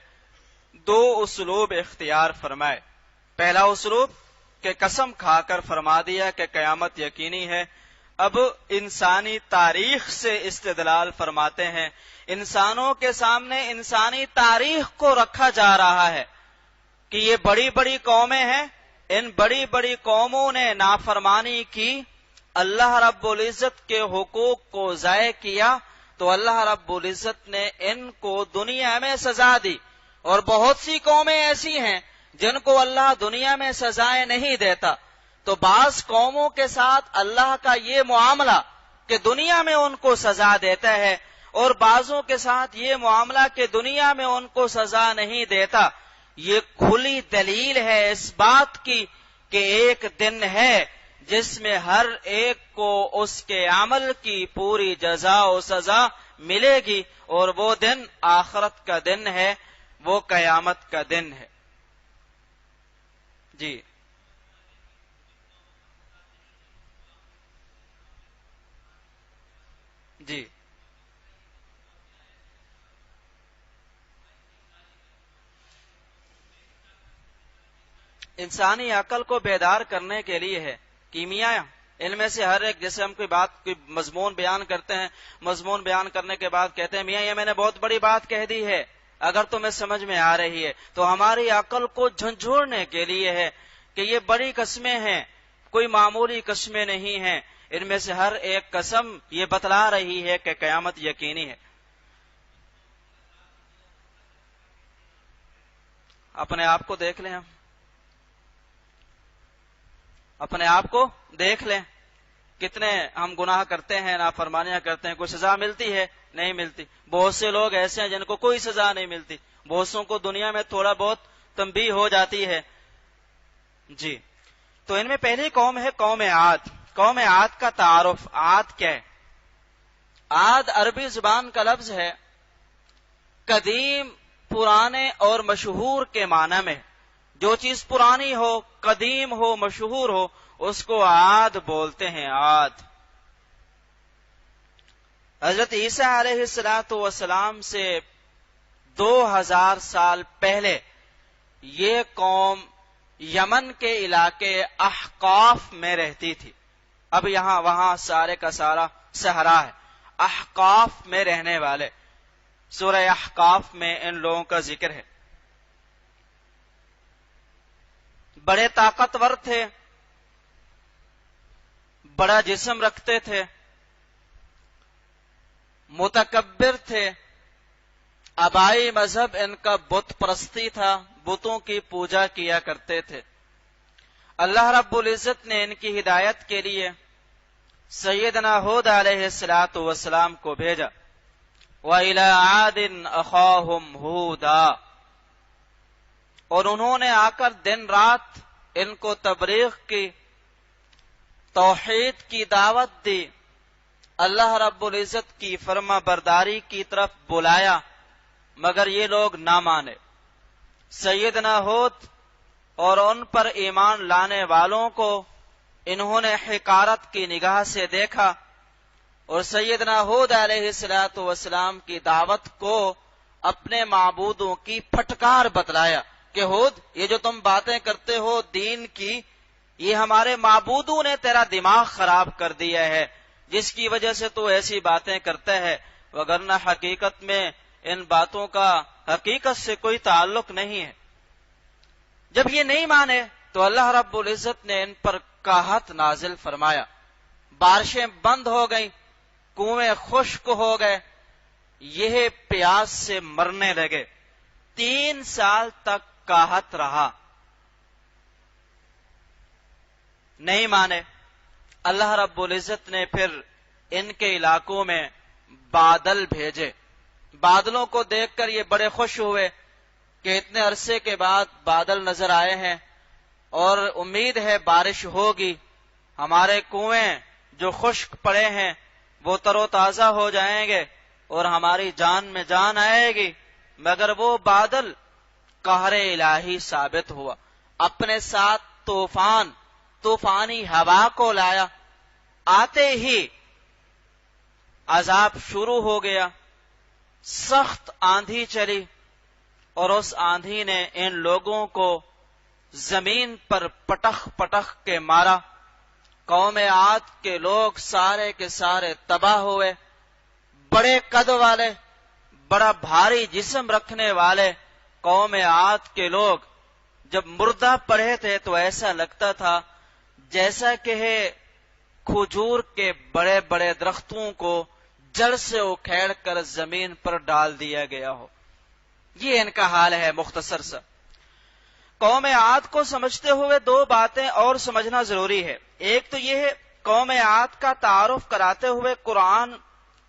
Speaker 2: دو اسلوب اختیار فرمائے۔ پہلا اسلوب کہ قسم کھا کر فرما دیا کہ قیامت یقینی ہے۔ اب انسانی تاریخ سے استدلال فرماتے ہیں، انسانوں کے سامنے انسانی تاریخ کو رکھا جا رہا ہے کہ یہ بڑی بڑی قومیں ہیں، ان بڑی بڑی قوموں نے نافرمانی کی، اللہ رب العزت کے حقوق کو ضائع کیا، تو اللہ رب العزت نے ان کو دنیا میں سزا دی، اور بہت سی قومیں ایسی ہیں جن کو اللہ دنیا میں سزائیں نہیں دیتا۔ تو بعض قوموں کے ساتھ اللہ کا یہ معاملہ کہ دنیا میں ان کو سزا دیتا ہے، اور بعضوں کے ساتھ یہ معاملہ کہ دنیا میں ان کو سزا نہیں دیتا، یہ کھلی دلیل ہے اس بات کی کہ ایک دن ہے جس میں ہر ایک کو اس کے عمل کی پوری جزا و سزا ملے گی، اور وہ دن آخرت کا دن ہے، وہ قیامت کا دن ہے۔ جی جی انسانی عقل کو بیدار کرنے کے لیے ہے کیمیا، ان میں سے ہر ایک، جیسے ہم کوئی مضمون بیان کرتے ہیں، مضمون بیان کرنے کے بعد کہتے ہیں میاں یہ میں نے بہت بڑی بات کہہ دی ہے، اگر تمہیں سمجھ میں آ رہی ہے، تو ہماری عقل کو جھنجھوڑنے کے لیے ہے کہ یہ بڑی قسمیں ہیں، کوئی معمولی قسمیں نہیں ہیں، ان میں سے ہر ایک قسم یہ بتلا رہی ہے کہ قیامت یقینی ہے۔ اپنے آپ کو دیکھ لیں، ہم اپنے آپ کو دیکھ لیں، کتنے ہم گناہ کرتے ہیں، نافرمانیاں کرتے ہیں، کوئی سزا ملتی ہے؟ نہیں ملتی۔ بہت سے لوگ ایسے ہیں جن کو کوئی سزا نہیں ملتی، بہت سوں کو دنیا میں تھوڑا بہت تنبیہ ہو جاتی ہے۔ جی تو ان میں پہلی قوم ہے قوم عاد۔ قوم عاد کا تعارف، عاد کیا ہے؟ عاد عربی زبان کا لفظ ہے، قدیم، پرانے اور مشہور کے معنی میں، جو چیز پرانی ہو، قدیم ہو، مشہور ہو، اس کو عاد بولتے ہیں، عاد۔ حضرت عیسیٰ علیہ السلام سے 2000 سال پہلے یہ قوم یمن کے علاقے احقاف میں رہتی تھی۔ اب یہاں وہاں سارے کا سارا صحرا ہے، احقاف میں رہنے والے، سورہ احقاف میں ان لوگوں کا ذکر ہے۔ بڑے طاقتور تھے، بڑا جسم رکھتے تھے، متکبر تھے، آبائی مذہب ان کا بت پرستی تھا، بتوں کی پوجا کیا کرتے تھے۔ اللہ رب العزت نے ان کی ہدایت کے لیے سیدنا ہود علیہ السلام کو بھیجا، وَإِلَىٰ عَادٍ أَخَاهُمْ هُودًا، اور انہوں نے آ کر دن رات ان کو تبلیغ کی، توحید کی دعوت دی، اللہ رب العزت کی فرما برداری کی طرف بلایا، مگر یہ لوگ نہ مانے۔ سیدنا ہود اور ان پر ایمان لانے والوں کو انہوں نے حقارت کی نگاہ سے دیکھا، اور سیدنا ہود علیہ السلام کی دعوت کو اپنے معبودوں کی پھٹکار بتلایا کہ ہود، یہ جو تم باتیں کرتے ہو دین کی، یہ ہمارے معبودوں نے تیرا دماغ خراب کر دیا ہے، جس کی وجہ سے تو ایسی باتیں کرتا ہے، وگرنہ حقیقت میں ان باتوں کا حقیقت سے کوئی تعلق نہیں ہے۔ جب یہ نہیں مانے تو اللہ رب العزت نے ان پر قحط نازل فرمایا، بارشیں بند ہو گئیں، کنویں خشک ہو گئے، یہ پیاس سے مرنے لگے، 3 سال تک قحط رہا، نہیں مانے۔ اللہ رب العزت نے پھر ان کے علاقوں میں بادل بھیجے، بادلوں کو دیکھ کر یہ بڑے خوش ہوئے کہ اتنے عرصے کے بعد بادل نظر آئے ہیں اور امید ہے بارش ہوگی، ہمارے کنویں جو خشک پڑے ہیں وہ تر و تازہ ہو جائیں گے اور ہماری جان میں جان آئے گی، مگر وہ بادل قہر الہی ثابت ہوا، اپنے ساتھ طوفانی ہوا کو لایا، آتے ہی عذاب شروع ہو گیا، سخت آندھی چلی، اور اس آندھی نے ان لوگوں کو زمین پر پٹخ پٹخ کے مارا۔ قوم عاد کے لوگ سارے کے سارے تباہ ہوئے، بڑے قد والے، بڑا بھاری جسم رکھنے والے قوم عاد کے لوگ جب مردہ پڑے تھے تو ایسا لگتا تھا جیسا کہ کھجور کے بڑے بڑے درختوں کو جڑ سے اکھیڑ کر زمین پر ڈال دیا گیا ہو، یہ ان کا حال ہے مختصر سا۔ قوم عاد کو سمجھتے ہوئے 2 باتیں اور سمجھنا ضروری ہے۔ ایک تو یہ ہے، قوم عاد کا تعارف کراتے ہوئے قرآن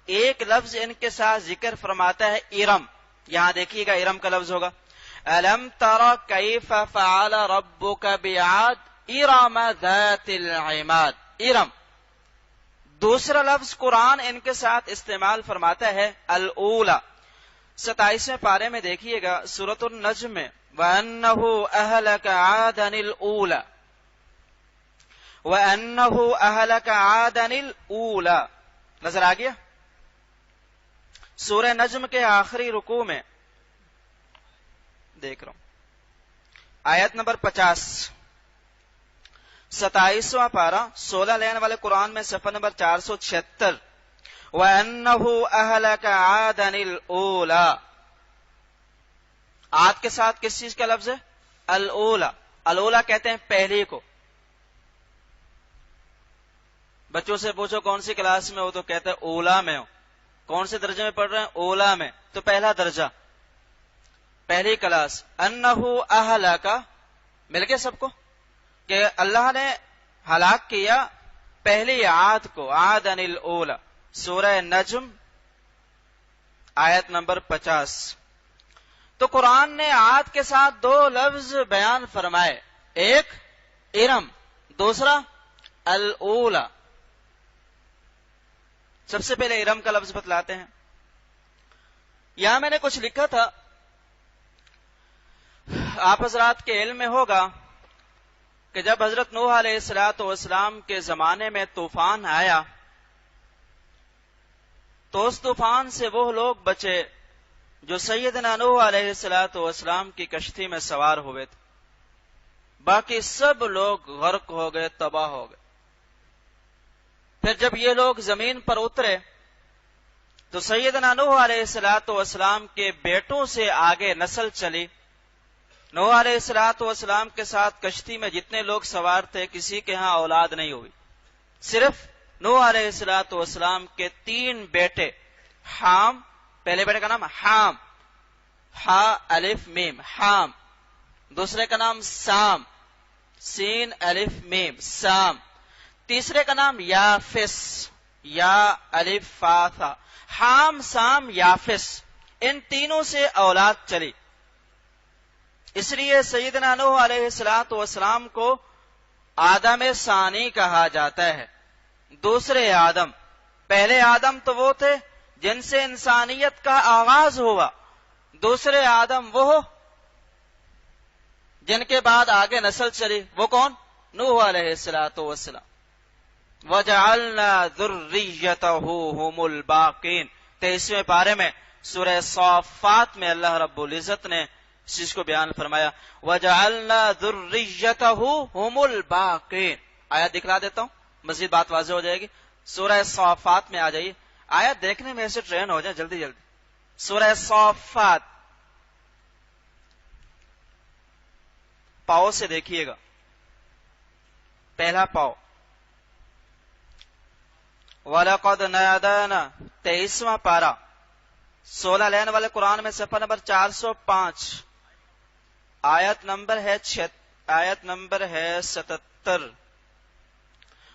Speaker 2: ایک لفظ ان کے ساتھ ذکر فرماتا ہے، ارم۔ یہاں دیکھیے گا ارم کا لفظ ہوگا، الم تر کیف فعل ربک بعاد ارم ذات العماد، ارم۔ دوسرا لفظ قرآن ان کے ساتھ استعمال فرماتا ہے الاولی۔ 27ویں پارے میں دیکھیے گا سورۃ النجم میں، وَأَنَّهُ أَهْلَكَ عَادًا الْأُولَى، وَأَنَّهُ أَهْلَكَ عَادًا الْأُولَى، نظر آ گیا؟ سورہ نجم کے آخری رکوع میں دیکھ رہا ہوں آیت نمبر 50 27واں پارہ 16 لین والے قرآن میں صفحہ نمبر 476 وَأَنَّهُ أَهْلَكَ عَادًا الْأُولَى. عاد کے ساتھ کس چیز کا لفظ ہے؟ الأولا. الأولا کہتے ہیں پہلی کو. بچوں سے پوچھو کون سی کلاس میں ہو تو کہتے ہیں اولا میں ہو. کون سے درجے میں پڑھ رہے ہیں؟ اولا میں. تو پہلا درجہ، پہلی کلاس. انہو اہلکا مل گئے سب کو کہ اللہ نے ہلاک کیا پہلی عاد کو. عادن الاولا سورہ نجم آیت نمبر 50. تو قرآن نے عاد کے ساتھ دو لفظ بیان فرمائے، ایک ارم، دوسرا الاولا. سب سے پہلے ارم کا لفظ بتلاتے ہیں. یہاں میں نے کچھ لکھا تھا، آپ حضرات کے علم میں ہوگا کہ جب حضرت نوح علیہ السلام کے زمانے میں طوفان آیا تو اس طوفان سے وہ لوگ بچے جو سیدنا نوح علیہ السلام کی کشتی میں سوار ہوئے تھے. باقی سب لوگ غرق ہو گئے، تباہ ہو گئے. پھر جب یہ لوگ زمین پر اترے تو سیدنا نوح علیہ السلام کے بیٹوں سے آگے نسل چلی. نوح علیہ السلام کے ساتھ کشتی میں جتنے لوگ سوار تھے کسی کے ہاں اولاد نہیں ہوئی، صرف نوح علیہ السلام کے 3 بیٹے. حام، پہلے بیٹے کا نام حام، ہا الف میم حام. دوسرے کا نام سام، سین الف میم سام. تیسرے کا نام یافس، یا الف فا تھا. حام، سام، یافس، ان تینوں سے اولاد چلی. اس لیے سیدنا نوح علیہ السلام کو آدم ثانی کہا جاتا ہے، دوسرے آدم. پہلے آدم تو وہ تھے جن سے انسانیت کا آغاز ہوا، دوسرے آدم وہ جن کے بعد آگے نسل چلی. وہ کون؟ نوح علیہ السلام. وَجَعَلْنَا ذُرِّيَّتَهُ هُمُ الْبَاقِينَ 23ویں پارے میں سورہ صافات میں اللہ رب العزت نے اس چیز کو بیان فرمایا. وَجَعَلْنَا ذُرِّيَّتَهُ هُمُ الْبَاقِينَ. آیت دکھلا دیتا ہوں، مزید بات واضح ہو جائے گی. سورہ صافات میں آ جائیے. آیت دیکھنے میں ایسے ٹرین ہو جائیں جلدی جلدی. سورہ صافات پاؤ سے دیکھیے گا، پہلا پاؤ. وَلَقَدْ نَادَانَا 23واں پارہ 16 لین والے قرآن میں صفحہ نمبر 405 آیت نمبر ہے 77.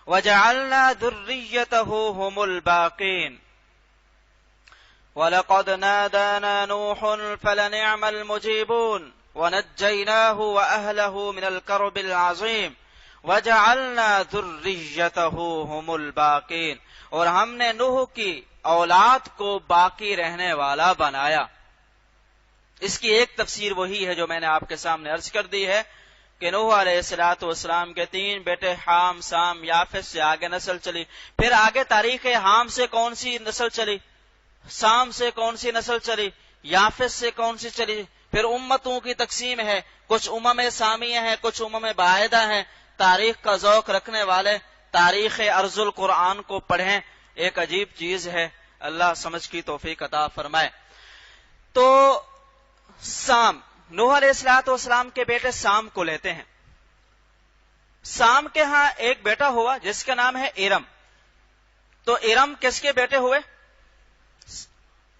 Speaker 2: وَجَعَلْنَا ذُرِّيَّتَهُ هُمُ الْبَاقِينَ وَلَقَدْ نَادَانَا نُوحٌ فَلَنِعْمَ الْمُجِيبُونَ وَنَجَّيْنَاهُ وَأَهْلَهُ مِنَ الْكَرْبِ الْعَظِيمِ وَجَعَلْنَا ذُرِّيَّتَهُ هُمُ الْبَاقِينَ. اور ہم نے نوح کی اولاد کو باقی رہنے والا بنایا. اس کی ایک تفسیر وہی ہے جو میں نے آپ کے سامنے عرض کر دی ہے کہ نوح علیہ السلام کے 3 بیٹے حام، سام، یافس سے آگے نسل چلی. پھر آگے تاریخ حام سے کون سی نسل چلی، سام سے کون سی نسل چلی، یافس سے کون سی چلی. پھر امتوں کی تقسیم ہے، کچھ امم سامیہ ہیں، کچھ امم باعدہ ہیں. تاریخ کا ذوق رکھنے والے تاریخ ارض القرآن کو پڑھیں، ایک عجیب چیز ہے. اللہ سمجھ کی توفیق عطا فرمائے. تو سام، نوح علیہ السلام کے بیٹے سام کو لیتے ہیں. سام کے ہاں ایک بیٹا ہوا جس کا نام ہے ارم. تو ارم کس کے بیٹے ہوئے؟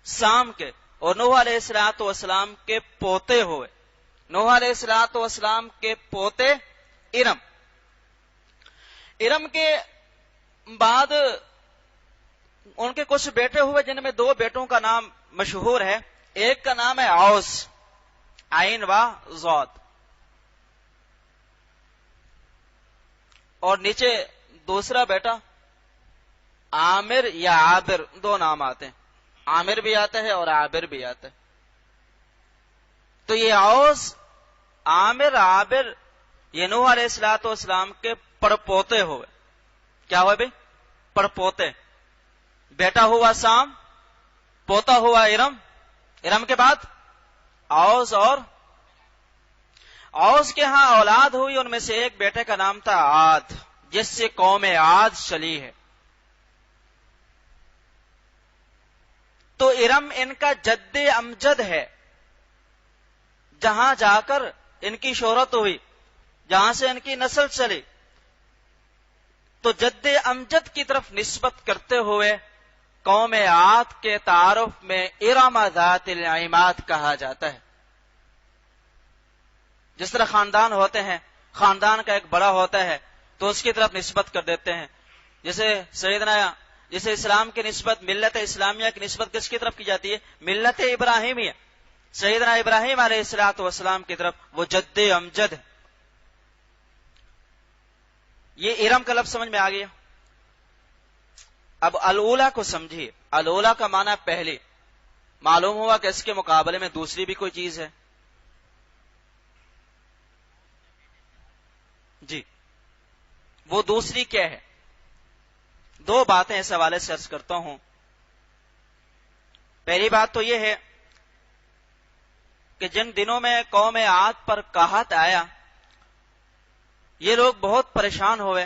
Speaker 2: سام کے. اور نوح علیہ السلام کے پوتے ہوئے. نوح علیہ السلام کے پوتے ارم. ارم کے بعد ان کے کچھ بیٹے ہوئے جن میں 2 بیٹوں کا نام مشہور ہے. ایک کا نام ہے اوس، عین و ضاد، اور نیچے دوسرا بیٹا عامر یا عابر، 2 نام آتے ہیں. عامر بھی آتا ہے اور عابر بھی آتا ہے. تو یہ اوس، عامر، عابر یہ نوح علیہ السلام کے پڑپوتے ہوئے. کیا ہوئے بھائی؟ پڑپوتے. بیٹا ہوا سام، پوتا ہوا ارم، ارم کے بعد اوس، اور اوس کے ہاں اولاد ہوئی، ان میں سے ایک بیٹے کا نام تھا عاد، جس سے قوم عاد چلی ہے۔ تو ارم ان کا جد امجد ہے، جہاں جا کر ان کی شہرت ہوئی، جہاں سے ان کی نسل چلی، تو جد امجد کی طرف نسبت کرتے ہوئے قوم عاد کے تعارف میں ارم ذات العماد کہا جاتا ہے۔ جس طرح خاندان ہوتے ہیں، خاندان کا ایک بڑا ہوتا ہے تو اس کی طرف نسبت کر دیتے ہیں، جیسے اسلام کی نسبت، ملت اسلامیہ کی نسبت کس کی طرف کی جاتی ہے؟ ملت ابراہیمیہ، سیدنا ابراہیم علیہ الصلوۃ والسلام کی طرف، وہ جد امجد ہے۔ یہ ارم کا لفظ سمجھ میں آ گیا۔ اب الاولا کو سمجھیے، الاولا کا معنی پہلی، معلوم ہوا کہ اس کے مقابلے میں دوسری بھی کوئی چیز ہے؟ جی، وہ دوسری کیا ہے؟ دو باتیں اس حوالے سے عرض کرتا ہوں۔ پہلی بات تو یہ ہے کہ جن دنوں میں قوم عاد پر قحط آیا، یہ لوگ بہت پریشان ہوئے،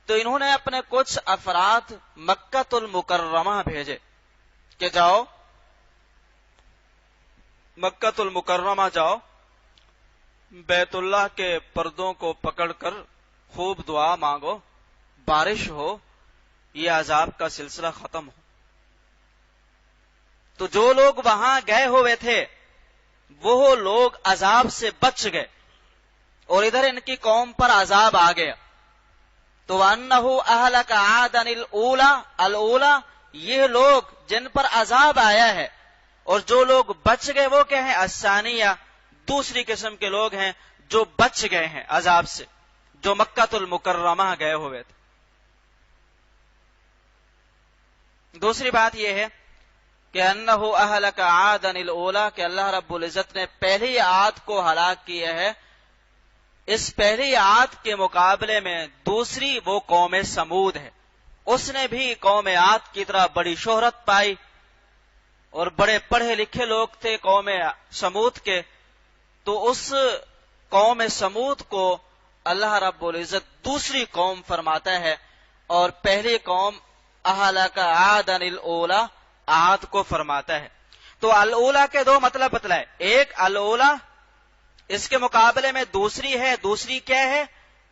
Speaker 2: تو انہوں نے اپنے کچھ افراد مکہ المکرمہ بھیجے کہ جاؤ مکہ المکرمہ، جاؤ بیت اللہ کے پردوں کو پکڑ کر خوب دعا مانگو، بارش ہو، یہ عذاب کا سلسلہ ختم ہو۔ تو جو لوگ وہاں گئے ہوئے تھے وہ لوگ عذاب سے بچ گئے، اور ادھر ان کی قوم پر عذاب آ گیا۔ تو وَأَنَّهُ أَهْلَكَ عَادًا الْأُولَى، یہ لوگ جن پر عذاب آیا ہے اور جو لوگ بچ گئے وہ کیا ہیں؟ الثانیہ، دوسری قسم کے لوگ ہیں جو بچ گئے ہیں عذاب سے، جو مکہ المکرمہ گئے ہوئے تھے۔ دوسری بات یہ ہے کہ انہو اہلک عادا الاولی، کہ اللہ رب العزت نے پہلی عاد کو ہلاک کیا ہے۔ اس پہلی عاد کے مقابلے میں دوسری وہ قوم سمود ہے، اس نے بھی قوم عاد کی طرح بڑی شہرت پائی، اور بڑے پڑھے لکھے لوگ تھے قوم سمود کے۔ تو اس قوم سمود کو اللہ رب العزت دوسری قوم فرماتا ہے، اور پہلی قوم اہلک عادا الاولی، عاد کو فرماتا ہے۔ تو الاولی کے دو مطلب بتلائے، ایک الاولی، اس کے مقابلے میں دوسری ہے۔ دوسری کیا ہے؟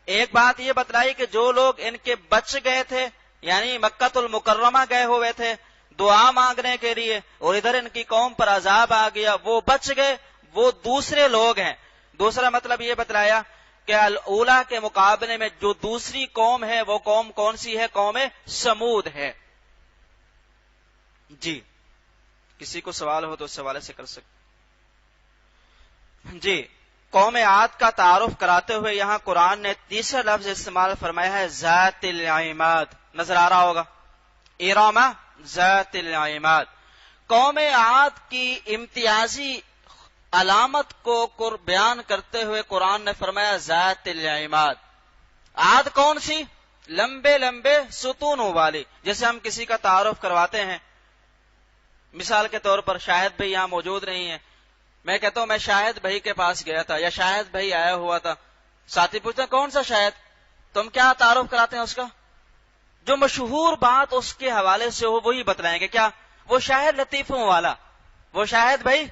Speaker 2: ایک بات یہ بتلائی کہ جو لوگ ان کے بچ گئے تھے، یعنی مکہ المکرمہ گئے ہوئے تھے دعا مانگنے کے لیے، اور ادھر ان کی قوم پر عذاب آ گیا، وہ بچ گئے، وہ دوسرے لوگ ہیں۔ دوسرا مطلب یہ بتلایا کہ الاولی کے مقابلے میں جو دوسری قوم ہے وہ قوم کون سی ہے؟ قوم سمود ہے۔ جی، کسی کو سوال ہو تو اس حوالے سے کر سکتے۔ جی، قوم عاد کا تعارف کراتے ہوئے یہاں قرآن نے تیسرا لفظ استعمال فرمایا ہے، ذات العماد۔ نظر آ رہا ہوگا، ارم ذات العماد۔ قوم عاد کی امتیازی علامت کو بیان کرتے ہوئے قرآن نے فرمایا ذات العماد۔ عاد کون سی؟ لمبے لمبے ستونوں والی۔ جیسے ہم کسی کا تعارف کرواتے ہیں، مثال کے طور پر شاہد بھائی یہاں موجود نہیں ہیں، میں کہتا ہوں میں شاہد بھائی کے پاس گیا تھا، یا شاہد بھائی آیا ہوا تھا، ساتھی پوچھتے ہیں کون سا شاہد؟ تم کیا تعارف کراتے ہیں اس کا؟ جو مشہور بات اس کے حوالے سے ہو وہی بتلائیں گے، کیا؟ وہ شاہد لطیفوں والا، وہ شاہد بھائی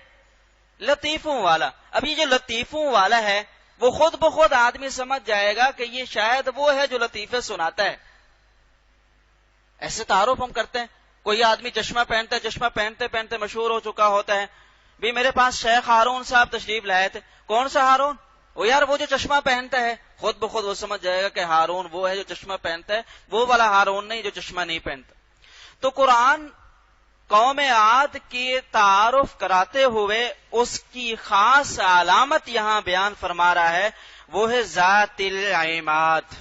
Speaker 2: لطیفوں والا۔ اب یہ جو لطیفوں والا ہے وہ خود بخود آدمی سمجھ جائے گا کہ یہ شاید وہ ہے جو لطیفے سناتا ہے۔ ایسے تعارف ہم کرتے ہیں۔ کوئی آدمی چشمہ پہنتا ہے، چشمہ پہنتے پہنتے مشہور ہو چکا ہوتا ہے، بھی میرے پاس شیخ ہارون صاحب تشریف لائے تھے۔ کون سا ہارون؟ وہ یار وہ جو چشمہ پہنتا ہے۔ خود بخود وہ سمجھ جائے گا کہ ہارون وہ ہے جو چشمہ پہنتا ہے، وہ والا ہارون نہیں جو چشمہ نہیں پہنتا۔ تو قرآن قوم عاد کی تعارف کراتے ہوئے اس کی خاص علامت یہاں بیان فرما رہا ہے، وہ ہے ذات العماد۔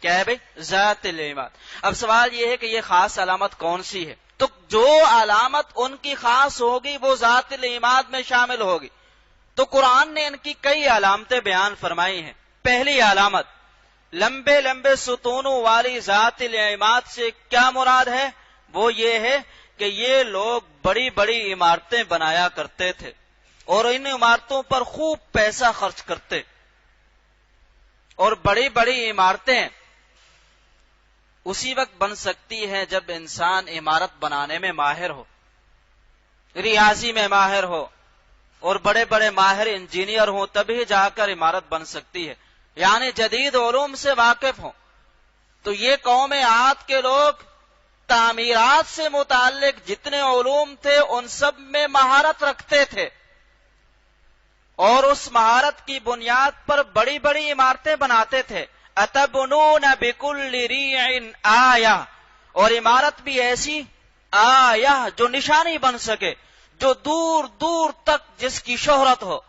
Speaker 2: کیا ہے بھئی؟ ذات العماد۔ اب سوال یہ ہے کہ یہ خاص علامت کون سی ہے؟ تو جو علامت ان کی خاص ہوگی وہ ذات العماد میں شامل ہوگی۔ تو قرآن نے ان کی کئی علامتیں بیان فرمائی ہیں۔ پہلی علامت، لمبے لمبے ستونوں والی ذات العماد سے کیا مراد ہے؟ وہ یہ ہے کہ یہ لوگ بڑی بڑی عمارتیں بنایا کرتے تھے اور ان عمارتوں پر خوب پیسہ خرچ کرتے، اور بڑی بڑی عمارتیں اسی وقت بن سکتی ہیں جب انسان عمارت بنانے میں ماہر ہو، ریاضی میں ماہر ہو، اور بڑے بڑے ماہر انجینئر ہوں، تبھی جا کر عمارت بن سکتی ہے، یعنی جدید علوم سے واقف ہوں۔ تو یہ قوم عاد کے لوگ تعمیرات سے متعلق جتنے علوم تھے ان سب میں مہارت رکھتے تھے، اور اس مہارت کی بنیاد پر بڑی بڑی عمارتیں بناتے تھے۔ اتبنون بکل ریع آیہ، اور عمارت بھی ایسی آیہ جو نشانی بن سکے، جو دور دور تک جس کی شہرت ہو۔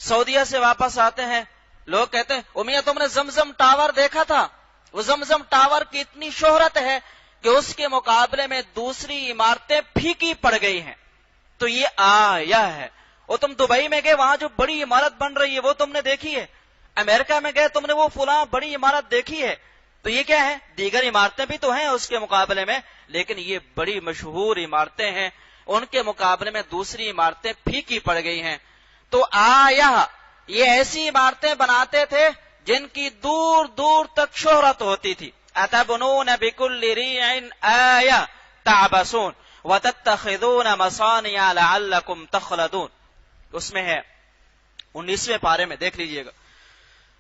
Speaker 2: سعودیہ سے واپس آتے ہیں، لوگ کہتے ہیں امیہ تم نے زمزم ٹاور دیکھا تھا؟ وہ زمزم ٹاور کی اتنی شہرت ہے کہ اس کے مقابلے میں دوسری عمارتیں پھیکی پڑ گئی ہیں، تو یہ آیہ ہے۔ اور تم دبئی میں گئے، وہاں جو بڑی عمارت بن رہی ہے وہ تم نے دیکھی ہے؟ امریکہ میں گئے، تم نے وہ فلاں بڑی عمارت دیکھی ہے؟ تو یہ کیا ہے؟ دیگر عمارتیں بھی تو ہیں اس کے مقابلے میں، لیکن یہ بڑی مشہور عمارتیں ہیں، ان کے مقابلے میں دوسری عمارتیں پھیکی پڑ گئی ہیں۔ تو آیہ، یہ ایسی عمارتیں بناتے تھے جن کی دور دور تک شہرت ہوتی تھی۔ اتبنون بکل ریع آیہ تعبسون وتتخذون مصانع لعلکم تخلدون، اس میں ہے 19ویں پارے میں، دیکھ لیجئے گا۔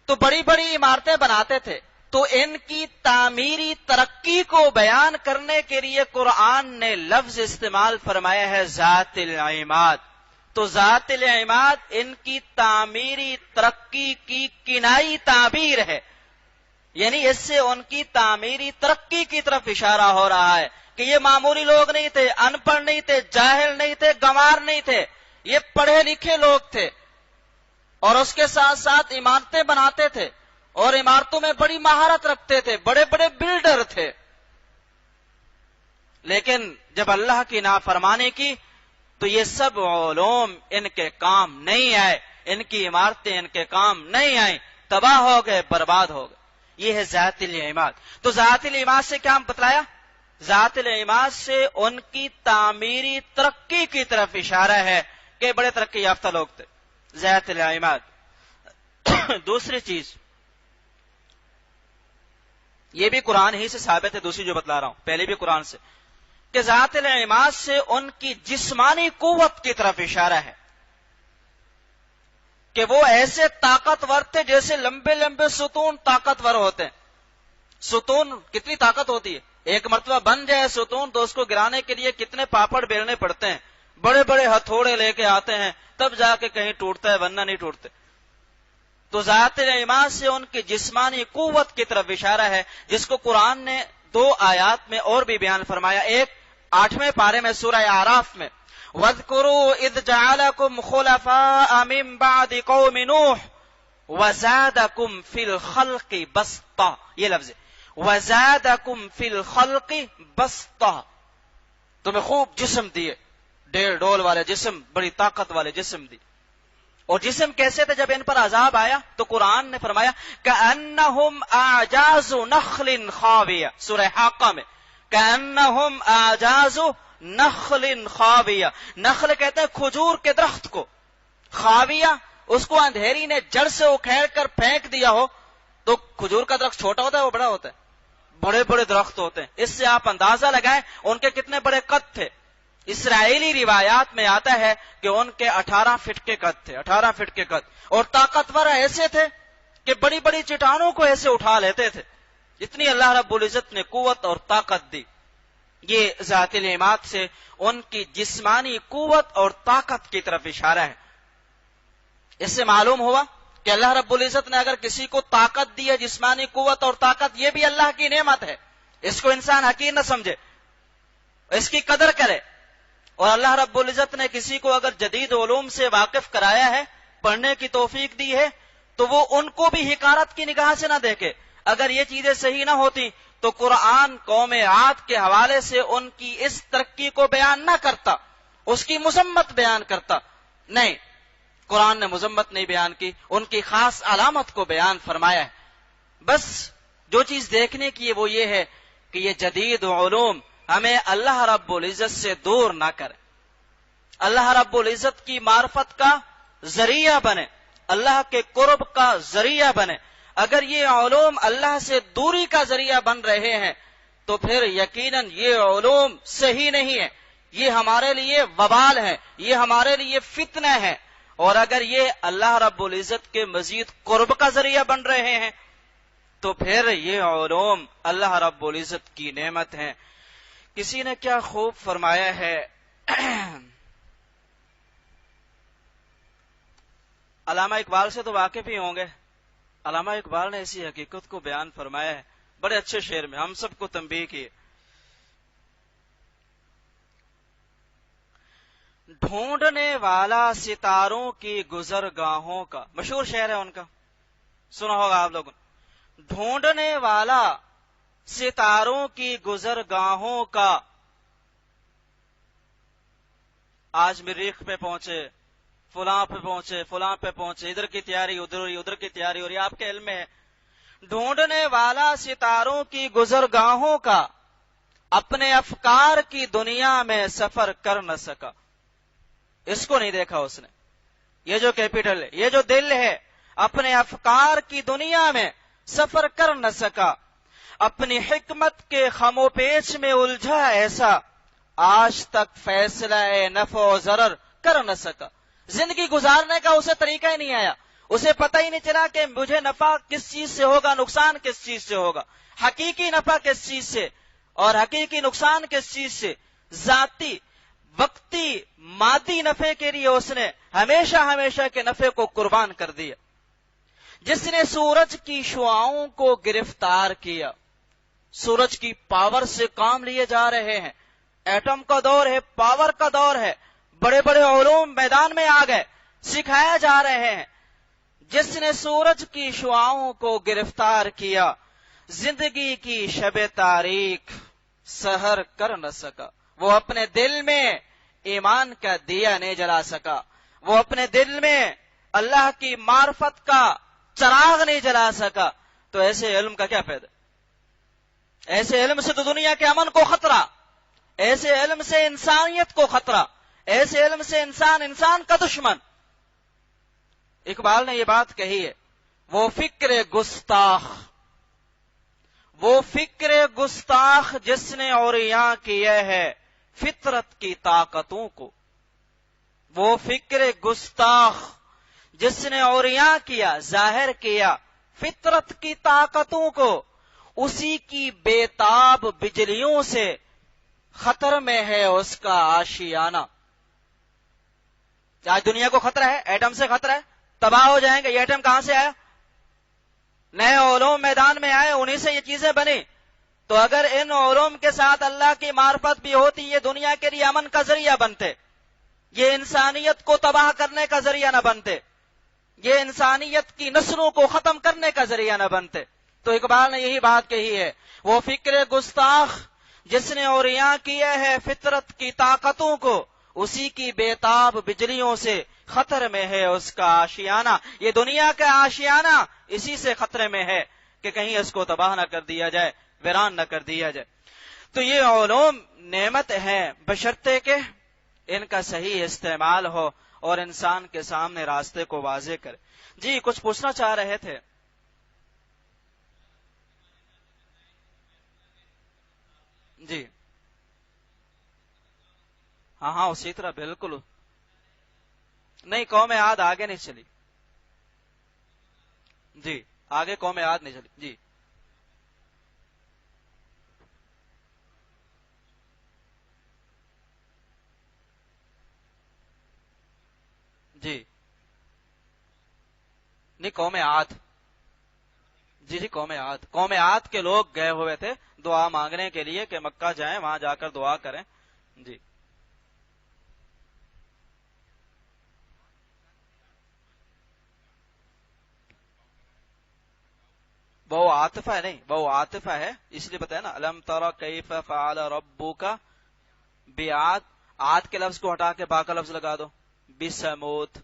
Speaker 2: تو بڑی بڑی عمارتیں بناتے تھے، تو ان کی تعمیری ترقی کو بیان کرنے کے لیے قرآن نے لفظ استعمال فرمایا ہے ذات العماد۔ تو ذات العماد ان کی تعمیری ترقی کی کنائی تعبیر ہے، یعنی اس سے ان کی تعمیری ترقی کی طرف اشارہ ہو رہا ہے کہ یہ معمولی لوگ نہیں تھے، ان پڑھ نہیں تھے، جاہل نہیں تھے، گنوار نہیں تھے، یہ پڑھے لکھے لوگ تھے، اور اس کے ساتھ ساتھ عمارتیں بناتے تھے، اور عمارتوں میں بڑی مہارت رکھتے تھے، بڑے بڑے بلڈر تھے۔ لیکن جب اللہ کی نافرمانی کی تو یہ سب علوم ان کے کام نہیں آئے، ان کی عمارتیں ان کے کام نہیں آئیں، تباہ ہو گئے، برباد ہو گئے۔ یہ ہے ذات العماد۔ تو ذات العماد سے کیا ہم بتلایا؟ ذات العماد سے ان کی تعمیری ترقی کی طرف اشارہ ہے کہ بڑے ترقی یافتہ لوگ تھے، ذات العماد۔ دوسری چیز، یہ بھی قرآن ہی سے ثابت ہے، دوسری جو بتلا رہا ہوں پہلے بھی قرآن سے، کہ ذات العماد سے ان کی جسمانی قوت کی طرف اشارہ ہے کہ وہ ایسے طاقتور تھے جیسے لمبے لمبے ستون طاقتور ہوتے ہیں۔ ستون کتنی طاقت ہوتی ہے؟ ایک مرتبہ بن جائے ستون تو اس کو گرانے کے لیے کتنے پاپڑ بیلنے پڑتے ہیں، بڑے بڑے ہتھوڑے لے کے آتے ہیں، تب جا کے کہیں ٹوٹتا ہے، ورنہ نہیں ٹوٹتے۔ تو ذات العماد سے ان کی جسمانی قوت کی طرف اشارہ ہے، جس کو قرآن نے 2 آیات میں اور بھی بیان فرمایا۔ ایک 8ویں پارے میں سورہ اعراف میں، وَاذْكُرُوا إِذْ جَعَلَكُمْ خُلَفَاءَ مِن بَعْدِ قَوْمِ نُوحٍ وَزَادَكُمْ فِي الْخَلْقِ بَسْطًا، یہ لفظ ہے، وَزَادَكُمْ فِي الْخَلْقِ بَسْطًا، تمہیں خوب جسم دیے، 1.5 ڈول والے جسم، بڑی طاقت والے جسم دی۔ اور جسم کیسے تھے؟ جب ان پر عذاب آیا تو قرآن نے فرمایا كَأَنَّهُمْ أَعْجَازُ نَخْلٍ خَاوِيَةٍ، سورہ حاقہ میں، كَأَنَّهُمْ أَعْجَازُ نَخْلٍ خَاوِيَةٍ، نخل کہتے ہیں کھجور کے درخت کو، خاویہ اس کو اندھیری نے جڑ سے اکھیڑ کر پھینک دیا ہو تو کھجور کا درخت چھوٹا ہوتا ہے، وہ بڑا ہوتا ہے، بڑے بڑے درخت ہوتے ہیں۔ اس سے آپ اندازہ لگائیں ان کے کتنے بڑے قد تھے۔ اسرائیلی روایات میں آتا ہے کہ ان کے 18 فٹ کے قد تھے، 18 فٹ کے قد، اور طاقتور ایسے تھے کہ بڑی بڑی چٹانوں کو ایسے اٹھا لیتے تھے، اتنی اللہ رب العزت نے قوت اور طاقت دی۔ یہ ذات العماد سے ان کی جسمانی قوت اور طاقت کی طرف اشارہ ہے۔ اس سے معلوم ہوا کہ اللہ رب العزت نے اگر کسی کو طاقت دی ہے، جسمانی قوت اور طاقت، یہ بھی اللہ کی نعمت ہے، اس کو انسان حقیر نہ سمجھے، اس کی قدر کرے۔ اور اللہ رب العزت نے کسی کو اگر جدید علوم سے واقف کرایا ہے، پڑھنے کی توفیق دی ہے، تو وہ ان کو بھی حقارت کی نگاہ سے نہ دیکھے۔ اگر یہ چیزیں صحیح نہ ہوتی تو قرآن قوم عاد کے حوالے سے ان کی اس ترقی کو بیان نہ کرتا، اس کی مذمت بیان کرتا۔ نہیں، قرآن نے مذمت نہیں بیان کی، ان کی خاص علامت کو بیان فرمایا ہے۔ بس جو چیز دیکھنے کی ہے وہ یہ ہے کہ یہ جدید علوم ہمیں اللہ رب العزت سے دور نہ کرے، اللہ رب العزت کی معرفت کا ذریعہ بنے، اللہ کے قرب کا ذریعہ بنے۔ اگر یہ علوم اللہ سے دوری کا ذریعہ بن رہے ہیں تو پھر یقیناً یہ علوم صحیح نہیں ہے، یہ ہمارے لیے وبال ہے، یہ ہمارے لیے فتنہ ہے۔ اور اگر یہ اللہ رب العزت کے مزید قرب کا ذریعہ بن رہے ہیں تو پھر یہ علوم اللہ رب العزت کی نعمت ہیں۔ کسی نے کیا خوب فرمایا ہے، علامہ اقبال سے تو واقف ہی ہوں گے۔ علامہ اقبال نے اسی حقیقت کو بیان فرمایا ہے بڑے اچھے شعر میں، ہم سب کو تنبیہ کی۔ ڈھونڈنے والا ستاروں کی گزرگاہوں کا، مشہور شعر ہے ان کا، سنا ہوگا آپ لوگوں نے۔ ڈھونڈنے والا ستاروں کی گزرگاہوں کا، آج مریخ پہ پہنچے، فلاں پہ پہنچے، فلاں پہ پہنچے، ادھر کی تیاری ادھر ہوئی، ادھر کی تیاری ہو رہی، آپ کے علم میں ہے۔ ڈھونڈنے والا ستاروں کی گزرگاہوں کا، اپنے افکار کی دنیا میں سفر کر نہ سکا۔ اس کو نہیں دیکھا اس نے، یہ جو کیپٹل ہے، یہ جو دل ہے، اپنے افکار کی دنیا میں سفر کر نہ سکا۔ اپنی حکمت کے خم و پیچ میں الجھا ایسا، آج تک فیصلہ نفع و ضرر کر نہ سکا۔ زندگی گزارنے کا اسے طریقہ ہی نہیں آیا، اسے پتہ ہی نہیں چلا کہ مجھے نفع کس چیز سے ہوگا، نقصان کس چیز سے ہوگا، حقیقی نفع کس چیز سے اور حقیقی نقصان کس چیز سے۔ ذاتی وقتی مادی نفع کے لیے اس نے ہمیشہ ہمیشہ کے نفع کو قربان کر دیا۔ جس نے سورج کی شعاؤں کو گرفتار کیا، سورج کی پاور سے کام لیے جا رہے ہیں، ایٹم کا دور ہے، پاور کا دور ہے، بڑے بڑے علوم میدان میں آ گئے، سکھایا جا رہے ہیں۔ جس نے سورج کی شعاؤں کو گرفتار کیا، زندگی کی شب تاریک سحر کر نہ سکا۔ وہ اپنے دل میں ایمان کا دیا نہیں جلا سکا، وہ اپنے دل میں اللہ کی معرفت کا چراغ نہیں جلا سکا۔ تو ایسے علم کا کیا فائدہ؟ ایسے علم سے تو دنیا کے امن کو خطرہ، ایسے علم سے انسانیت کو خطرہ، ایسے علم سے انسان کا دشمن۔ اقبال نے یہ بات کہی ہے، وہ فکر گستاخ جس نے عریاں کیا ہے فطرت کی طاقتوں کو۔ وہ فکر گستاخ جس نے عریاں کیا، ظاہر کیا فطرت کی طاقتوں کو، اسی کی بےتاب بجلیوں سے خطر میں ہے اس کا آشیانہ۔ آج دنیا کو خطرہ ہے، ایٹم سے خطرہ ہے، تباہ ہو جائیں گے۔ یہ ایٹم کہاں سے آیا؟ نئے علوم میدان میں آئے، انہی سے یہ چیزیں بنی۔ تو اگر ان علوم کے ساتھ اللہ کی معرفت بھی ہوتی، یہ دنیا کے لیے امن کا ذریعہ بنتے، یہ انسانیت کو تباہ کرنے کا ذریعہ نہ بنتے، یہ انسانیت کی نسلوں کو ختم کرنے کا ذریعہ نہ بنتے۔ تو اقبال نے یہی بات کہی ہے، وہ فکر گستاخ جس نے عریاں کیا ہے فطرت کی طاقتوں کو، اسی کی بےتاب بجلیوں سے خطر میں ہے اس کا آشیانہ۔ یہ دنیا کا آشیانہ اسی سے خطرے میں ہے کہ کہیں اس کو تباہ نہ کر دیا جائے، ویران نہ کر دیا جائے۔ تو یہ علوم نعمت ہیں بشرطے کہ ان کا صحیح استعمال ہو اور انسان کے سامنے راستے کو واضح کرے۔ جی کچھ پوچھنا چاہ رہے تھے؟ جی ہاں اسی طرح بالکل نہیں، قوم عاد آگے نہیں چلی۔ جی آگے قوم عاد نہیں چلی۔ جی جی نہیں، قوم عاد، جی قوم عاد کے لوگ گئے ہوئے تھے دعا مانگنے کے لیے کہ مکہ جائیں، وہاں جا کر دعا کریں۔ جی وہ عاطفہ ہے، نہیں وہ عاطفہ ہے، اس لیے بتایا نا الم تر کیف فعل ربک بعاد، عاد کے لفظ کو ہٹا کے با کا لفظ لگا دو، بثمود،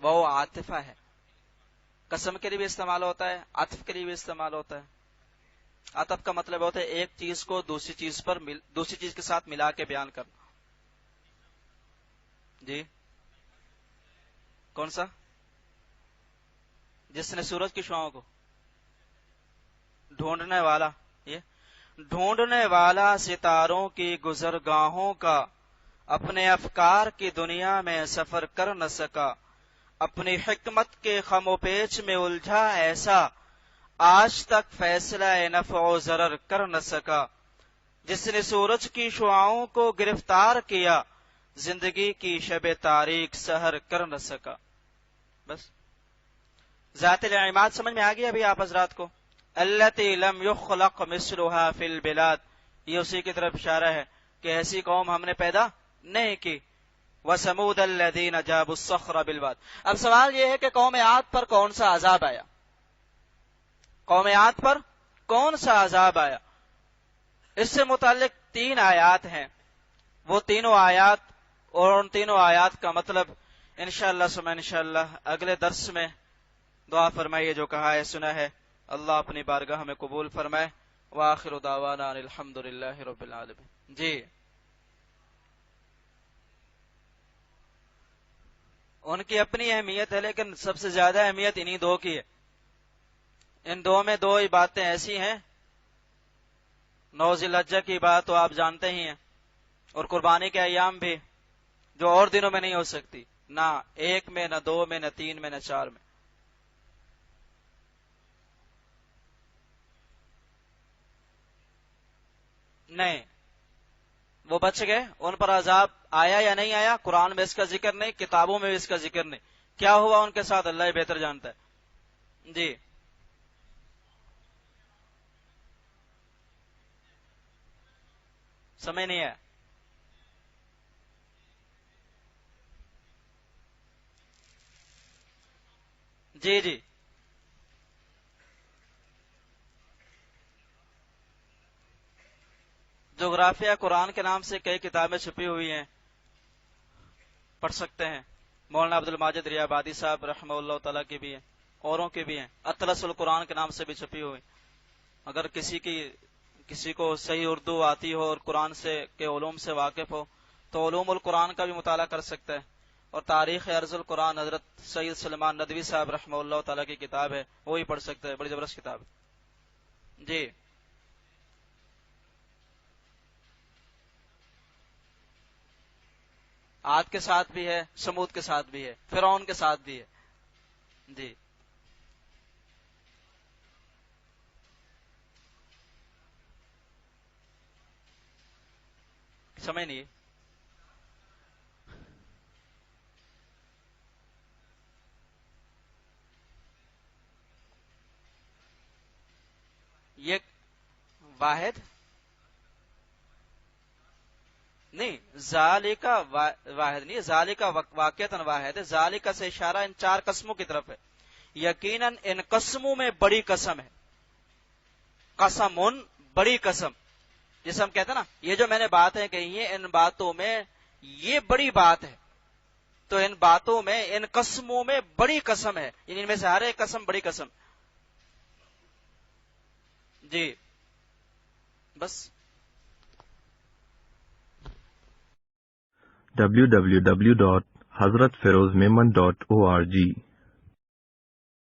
Speaker 2: وہ عاطفہ ہے، قسم کے لیے بھی استعمال ہوتا ہے، عطف کے لیے بھی استعمال ہوتا ہے۔ عطف کا مطلب ہوتا ہے ایک چیز کو دوسری چیز کے ساتھ ملا کے بیان کرنا. جی کون سا؟ جس نے سورج کی شعاؤں کو ڈھونڈنے والا. یہ ڈھونڈنے والا ستاروں کی گزرگاہوں کا اپنے افکار کی دنیا میں سفر کر نہ سکا، اپنی حکمت کے خم و پیچ میں الجھا ایسا، آج تک فیصلہ نفع و ضرر کر نہ سکا. جس نے سورج کی شعاؤں کو گرفتار کیا، زندگی کی شب تاریک سحر کر نہ سکا. بس ذات العماد سمجھ میں آ گیا ابھی آپ حضرات کو؟ التی لم یخلق مثلها فی البلاد، یہ اسی کی طرف اشارہ ہے کہ ایسی قوم ہم نے پیدا نہیں کی. وثمود الذین جابوا الصخر بالواد. اب سوال یہ ہے کہ قوم عاد پر کون سا عذاب آیا؟ قوم عاد پر کون سا عذاب آیا؟ اس سے متعلق 3 آیات ہیں. وہ تینوں آیات اور ان تینوں آیات کا مطلب انشاءاللہ انشاءاللہ اگلے درس میں دعا فرمائیے. جو کہا ہے سنا ہے اللہ اپنی بارگاہ میں قبول فرمائے. وآخر دعوانا ان الحمدللہ رب العالمین. جی ان کی اپنی اہمیت ہے، لیکن سب سے زیادہ اہمیت انہی 2 کی ہے. ان 2 میں 2 ہی باتیں ایسی ہیں. 9 ذی الحجہ کی بات تو آپ جانتے ہی ہیں، اور قربانی کے ایام بھی جو اور دنوں میں نہیں ہو سکتی، نہ 1 میں، نہ 2 میں، نہ 3 میں، نہ 4 میں. نہیں وہ بچ گئے. ان پر عذاب آیا یا نہیں آیا؟ قرآن میں اس کا ذکر نہیں، کتابوں میں بھی اس کا ذکر نہیں. کیا ہوا ان کے ساتھ اللہ ہی بہتر جانتا ہے. جی سمجھ نہیں ہے. جی جی جغرافیہ قرآن کے نام سے کئی کتابیں چھپی ہوئی ہیں، پڑھ سکتے ہیں. مولانا عبد الماجد ریابادی صاحب رحمہ اللہ تعالیٰ کی بھی ہیں، اوروں کی بھی ہیں. اطلس القرآن کے نام سے بھی چھپی ہوئی. اگر کسی کو صحیح اردو آتی ہو اور قرآن سے کے علوم سے واقف ہو تو علوم القرآن کا بھی مطالعہ کر سکتا ہے. اور تاریخ ارض القرآن حضرت سید سلمان ندوی صاحب رحمہ اللہ تعالیٰ کی کتاب ہے، وہی پڑھ سکتا ہے. بڑی زبردست کتاب ہے. جی عاد کے ساتھ بھی ہے، سمود کے ساتھ بھی ہے، فرعون کے ساتھ بھی ہے. جی سمجھ نہیں. یہ واحد نہیں، ذالکا واحد نہیں، ذالکا واقعتاً واحد ہے. ذالکا سے اشارہ ان 4 قسموں کی طرف ہے. یقیناً ان قسموں میں بڑی قسم ہے. قسمن بڑی قسم، جسے ہم کہتے ہیں نا یہ جو میں نے باتیں کہی ہیں ان باتوں میں یہ بڑی بات ہے، تو ان باتوں میں ان قسموں میں بڑی قسم ہے، یعنی ان میں سے ہر ایک قسم بڑی قسم. جی بس
Speaker 1: www.hazratfirozmemon.org